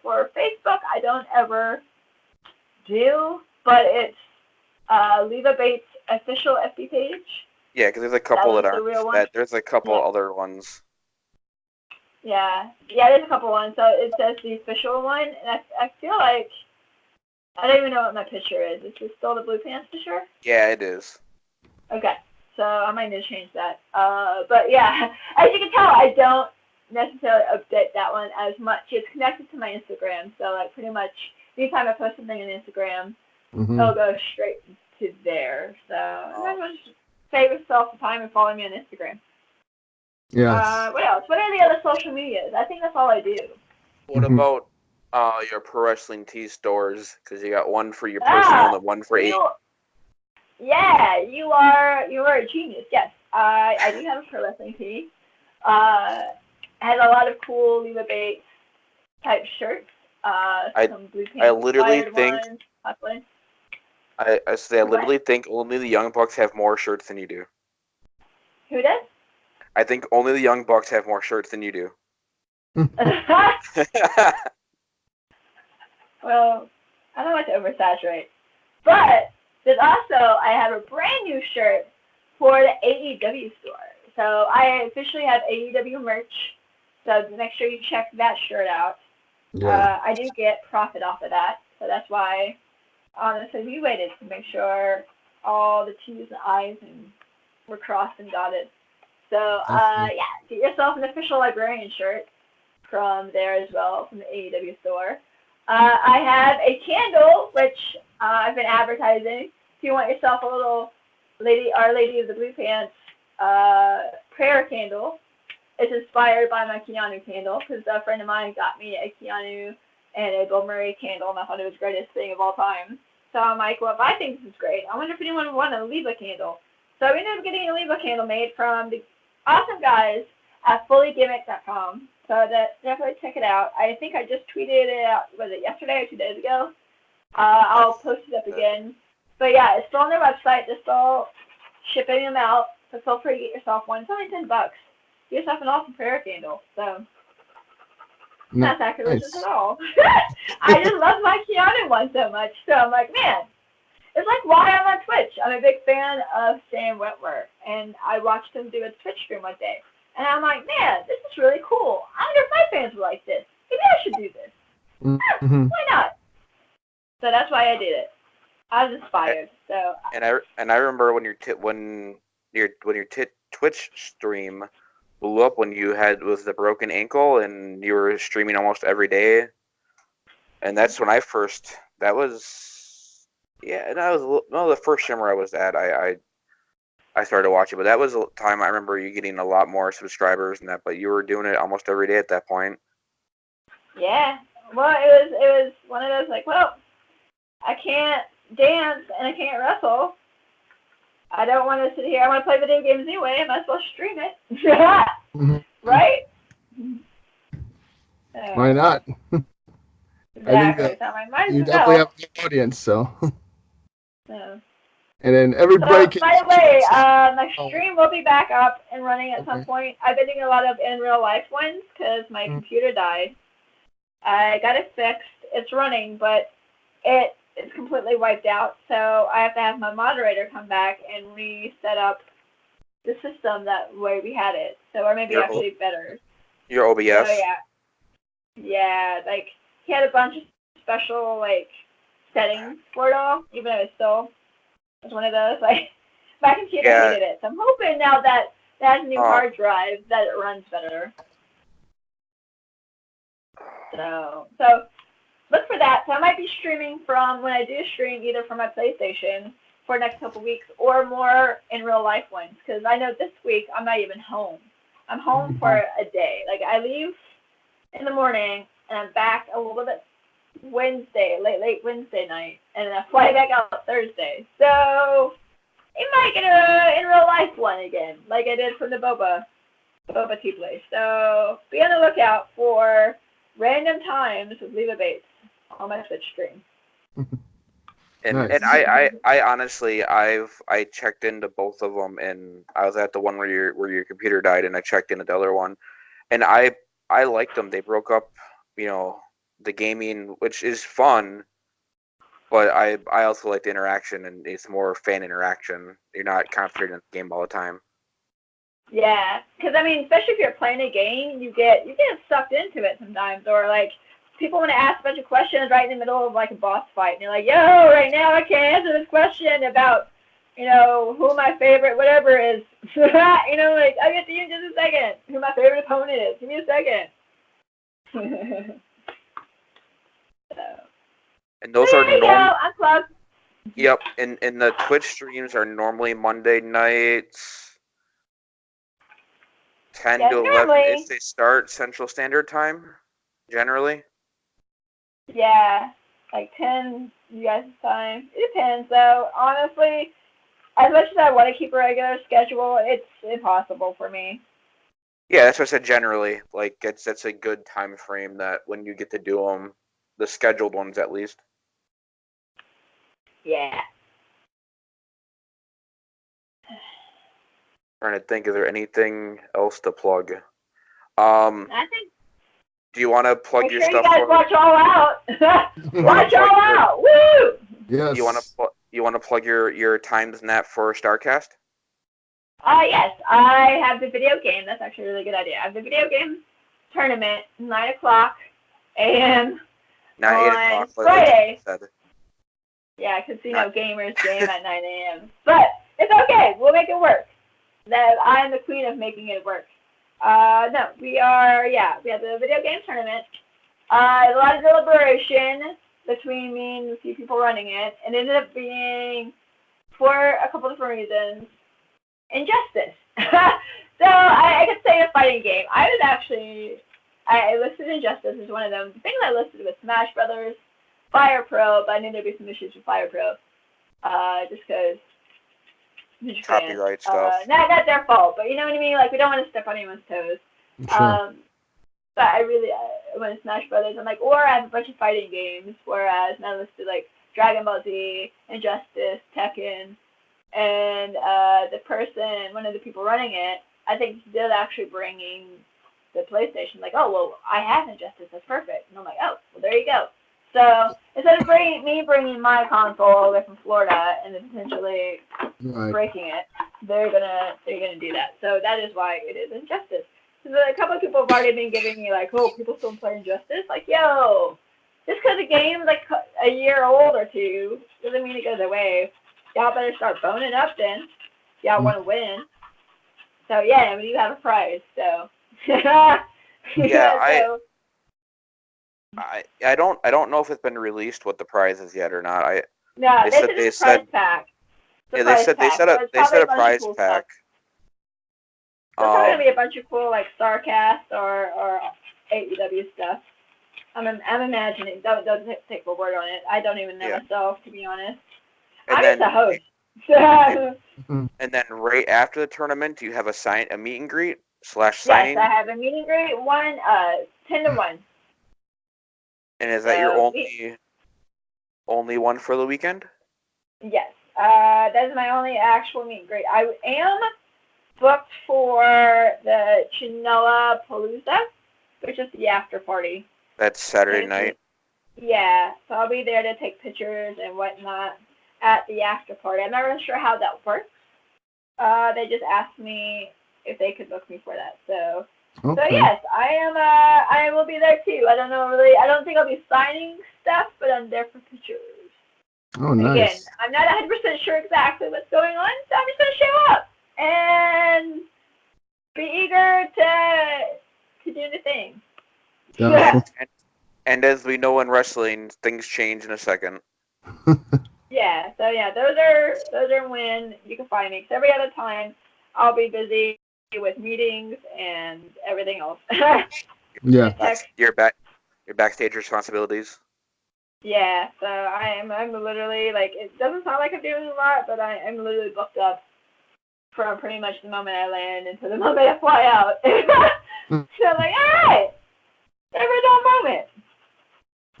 For Facebook, I don't ever do, but it's Leva Bates official FB page. Yeah, because there's a couple there's a couple other ones. Yeah, there's a couple ones. So it says the official one, and I feel like I don't even know what my picture is. Is this still the blue pants picture? Yeah, it is. Okay, so I might need to change that. But yeah, as you can tell, I don't necessarily update that one as much. It's connected to my Instagram, so like pretty much anytime I post something on Instagram, it'll go straight to there. So everyone just save yourself the time and follow me on Instagram. Yeah. What else? What are the other social medias? I think that's all I do. What about your pro wrestling tee stores? Because you got one for your personal and one for Yeah, you are a genius. Yes, I do have a pro wrestling tee. Has a lot of cool Leva Bates type shirts. Some blue pants. I literally think. Ones, I literally think only the Young Bucks have more shirts than you do. Who does? I think only the Young Bucks have more shirts than you do. Well, I don't like to oversaturate. But there's also, I have a brand new shirt for the AEW store. So I officially have AEW merch. So make sure you check that shirt out. Yeah. I do get profit off of that. So that's why, honestly, we waited to make sure all the T's and I's were crossed and dotted. So, get yourself an official Librarian shirt from there as well, from the AEW store. I have a candle, which I've been advertising. If you want yourself a little Our Lady of the Blue Pants prayer candle, it's inspired by my Keanu candle, because a friend of mine got me a Keanu and a Bill Murray candle, and I thought it was the greatest thing of all time. So I'm like, well, if I think this is great, I wonder if anyone would want a Leva candle. So we ended up getting a Leva candle made from the awesome guys at fullygimmick.com. So definitely check it out. I think I just tweeted it out, was it yesterday or 2 days ago? I'll post it up again. But yeah, it's still on their website. They're still shipping them out. So feel free to get yourself one. It's only $10. Get yourself an awesome prayer candle. So not sacrilegious at all. I just love my Keanu one so much. So I'm like, man, it's like why I'm on Twitch. I'm a big fan of Sam Wentworth, and I watched him do a Twitch stream one day. And I'm like, man, this is really cool. I wonder if my fans were like this. Maybe I should do this. Why not? So that's why I did it. I was inspired. So. And I remember when your Twitch stream blew up when you had the broken ankle and you were streaming almost every day. And that's when that was the first streamer I was at. I started watching, but that was a time I remember you getting a lot more subscribers and that, but you were doing it almost every day at that point. Yeah. Well, it was one of those like, well, I can't dance and I can't wrestle. I don't want to sit here. I want to play video games anyway. I might as well stream it. Right? Why not? Exactly. I think that you definitely have an audience, so. So. And then everybody can. By the way, my stream will be back up and running at some point. I've been doing a lot of in real life ones because my computer died. I got it fixed. It's running, but it's completely wiped out. So I have to have my moderator come back and reset up the system that way we had it. So or maybe actually better. Your OBS. So yeah, like he had a bunch of special like settings for it all, even though it's still. It's one of those, like, my computer hated it. So I'm hoping now that has a new hard drive that it runs better. So look for that. So I might be streaming from, when I do stream, either from my PlayStation for the next couple weeks or more in real life ones. Because I know this week I'm not even home. I'm home for a day. Like, I leave in the morning and I'm back a little bit Wednesday, late Wednesday night, and then I fly back out Thursday. So it might get a in real life one again, like I did from the Boba Tea place. So be on the lookout for random times with Leva Bates on my Twitch stream. And Nice. and I honestly I checked into both of them, and I was at the one where your computer died, and I checked into the other one, and I liked them. They broke up, the gaming, which is fun, but I also like the interaction, and it's more fan interaction. You're not concentrating on the game all the time. Yeah, because I mean, especially if you're playing a game, you get sucked into it sometimes, or like people want to ask a bunch of questions right in the middle of like a boss fight, and you're like, yo, right now I can't answer this question about, who my favorite whatever is. Like, I'll get to you in just a second. Who my favorite opponent is. Give me a second. And those are normal. Unplugged. Yep, and the Twitch streams are normally Monday nights, 10 to 11 if they start Central Standard Time, generally. Yeah, like 10 you guys' time. It depends, though. Honestly, as much as I want to keep a regular schedule, it's impossible for me. Yeah, that's what I said generally. Like, that's a good time frame that when you get to do them, the scheduled ones at least. Yeah. Trying to think, is there anything else to plug? I think. Do you want to plug your stuff? Make sure you guys watch All Out. Watch All Out. Woo! Yes. You want to plug your times net for Starrcast? Yes, I have the video game. That's actually a really good idea. I have the video game tournament, 9:00 a.m. Not 8 o'clock. Friday. Yeah, Casino Gamers game at 9 a.m. But it's okay. We'll make it work. I am the queen of making it work. No, we have the video game tournament. A lot of deliberation between me and a few people running it. It ended up being, for a couple different reasons, Injustice. So I could say a fighting game. I listed Injustice as one of them. The things I listed was Smash Brothers, Fire Pro, but I knew there'd be some issues with Fire Pro. Just because copyright stuff. Not their fault, but you know what I mean? Like, we don't want to step on anyone's toes. Sure. But I went to Smash Brothers. I'm like, or I have a bunch of fighting games, whereas now listed like Dragon Ball Z, Injustice, Tekken, and one of the people running it, I think they're actually bringing the PlayStation. Like, oh, well, I have Injustice, that's perfect. And I'm like, oh, well, there you go. So instead of bringing my console all the way from Florida and then potentially breaking it, they're gonna do that. So that is why it is Injustice. So a couple of people have already been giving me like, oh, people still play Injustice. Like, yo, just because the game's like a year old or two doesn't mean it goes away. Y'all better start boning up then. Y'all want to win. So yeah, you have a prize. So yeah, I don't know if it's been released what the prize is yet or not. They said pack. Yeah, they said a prize pack. There's probably gonna be a bunch of cool like Starrcast or AEW stuff. I'm imagining. Don't take my word on it. I don't even know myself, to be honest. I'm just a host. And then right after the tournament, do you have a meet and greet / signing? Yes, I have a meet and greet. 10 to 1. And is that your only one for the weekend? Yes, that is my only actual meet and greet. I am booked for the Chinoa Palooza, which is the after party. That's Saturday night. Yeah, so I'll be there to take pictures and whatnot at the after party. I'm not really sure how that works. They just asked me if they could book me for that. So yes, I will be there too. I don't know really. I don't think I'll be signing stuff, but I'm there for pictures. Oh, nice. Again, I'm not 100% sure exactly what's going on, so I'm just gonna show up and be eager to do the thing. And as we know in wrestling, things change in a second. Yeah, so yeah, those are when you can find me. 'Cause every other time, I'll be busy with meetings and everything else. Yeah. Your backstage responsibilities. Yeah, so I'm literally like, it doesn't sound like I'm doing a lot, but I'm literally booked up from pretty much the moment I land until the moment I fly out. So like, all right, every dull moment.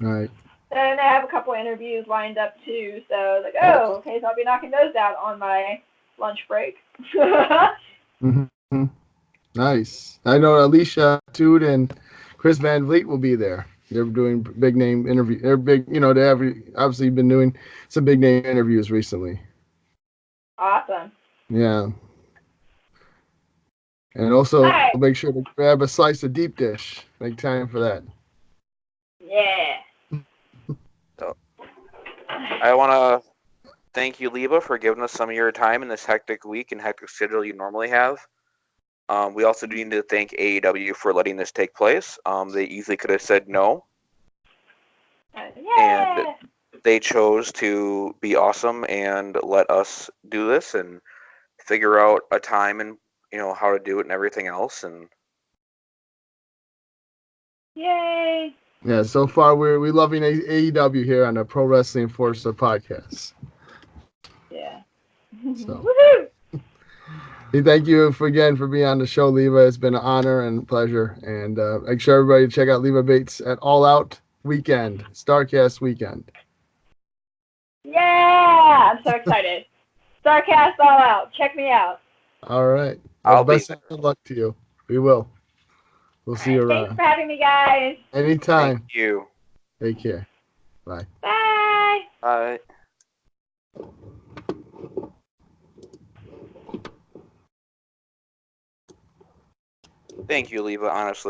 All right. And I have a couple interviews lined up too, so like, oh, okay, so I'll be knocking those out on my lunch break. Mm-hmm. Nice. I know Alicia Toot and Chris Van Vliet will be there. They're doing big name interview. They're big, they have obviously been doing some big name interviews recently. Awesome. Yeah. And also make sure to grab a slice of deep dish. Make time for that. Yeah. So, I want to thank you, Leva, for giving us some of your time in this hectic week and hectic schedule you normally have. We also do need to thank AEW for letting this take place. They easily could have said no. And they chose to be awesome and let us do this and figure out a time and how to do it and everything else. And yay! Yeah, so far we're loving AEW here on the Pro Wrestling Enforcer podcast. Yeah. So. Woohoo! Thank you again for being on the show, Leva. It's been an honor and pleasure. And make sure everybody check out Leva Bates at All Out Weekend, Starrcast Weekend. Yeah! I'm so excited. Starrcast All Out. Check me out. All right. I'll best be of good luck to you. We will. We'll see you around. Thanks for having me, guys. Anytime. Thank you. Take care. Bye. Bye. Bye. Thank you, Leva, honestly.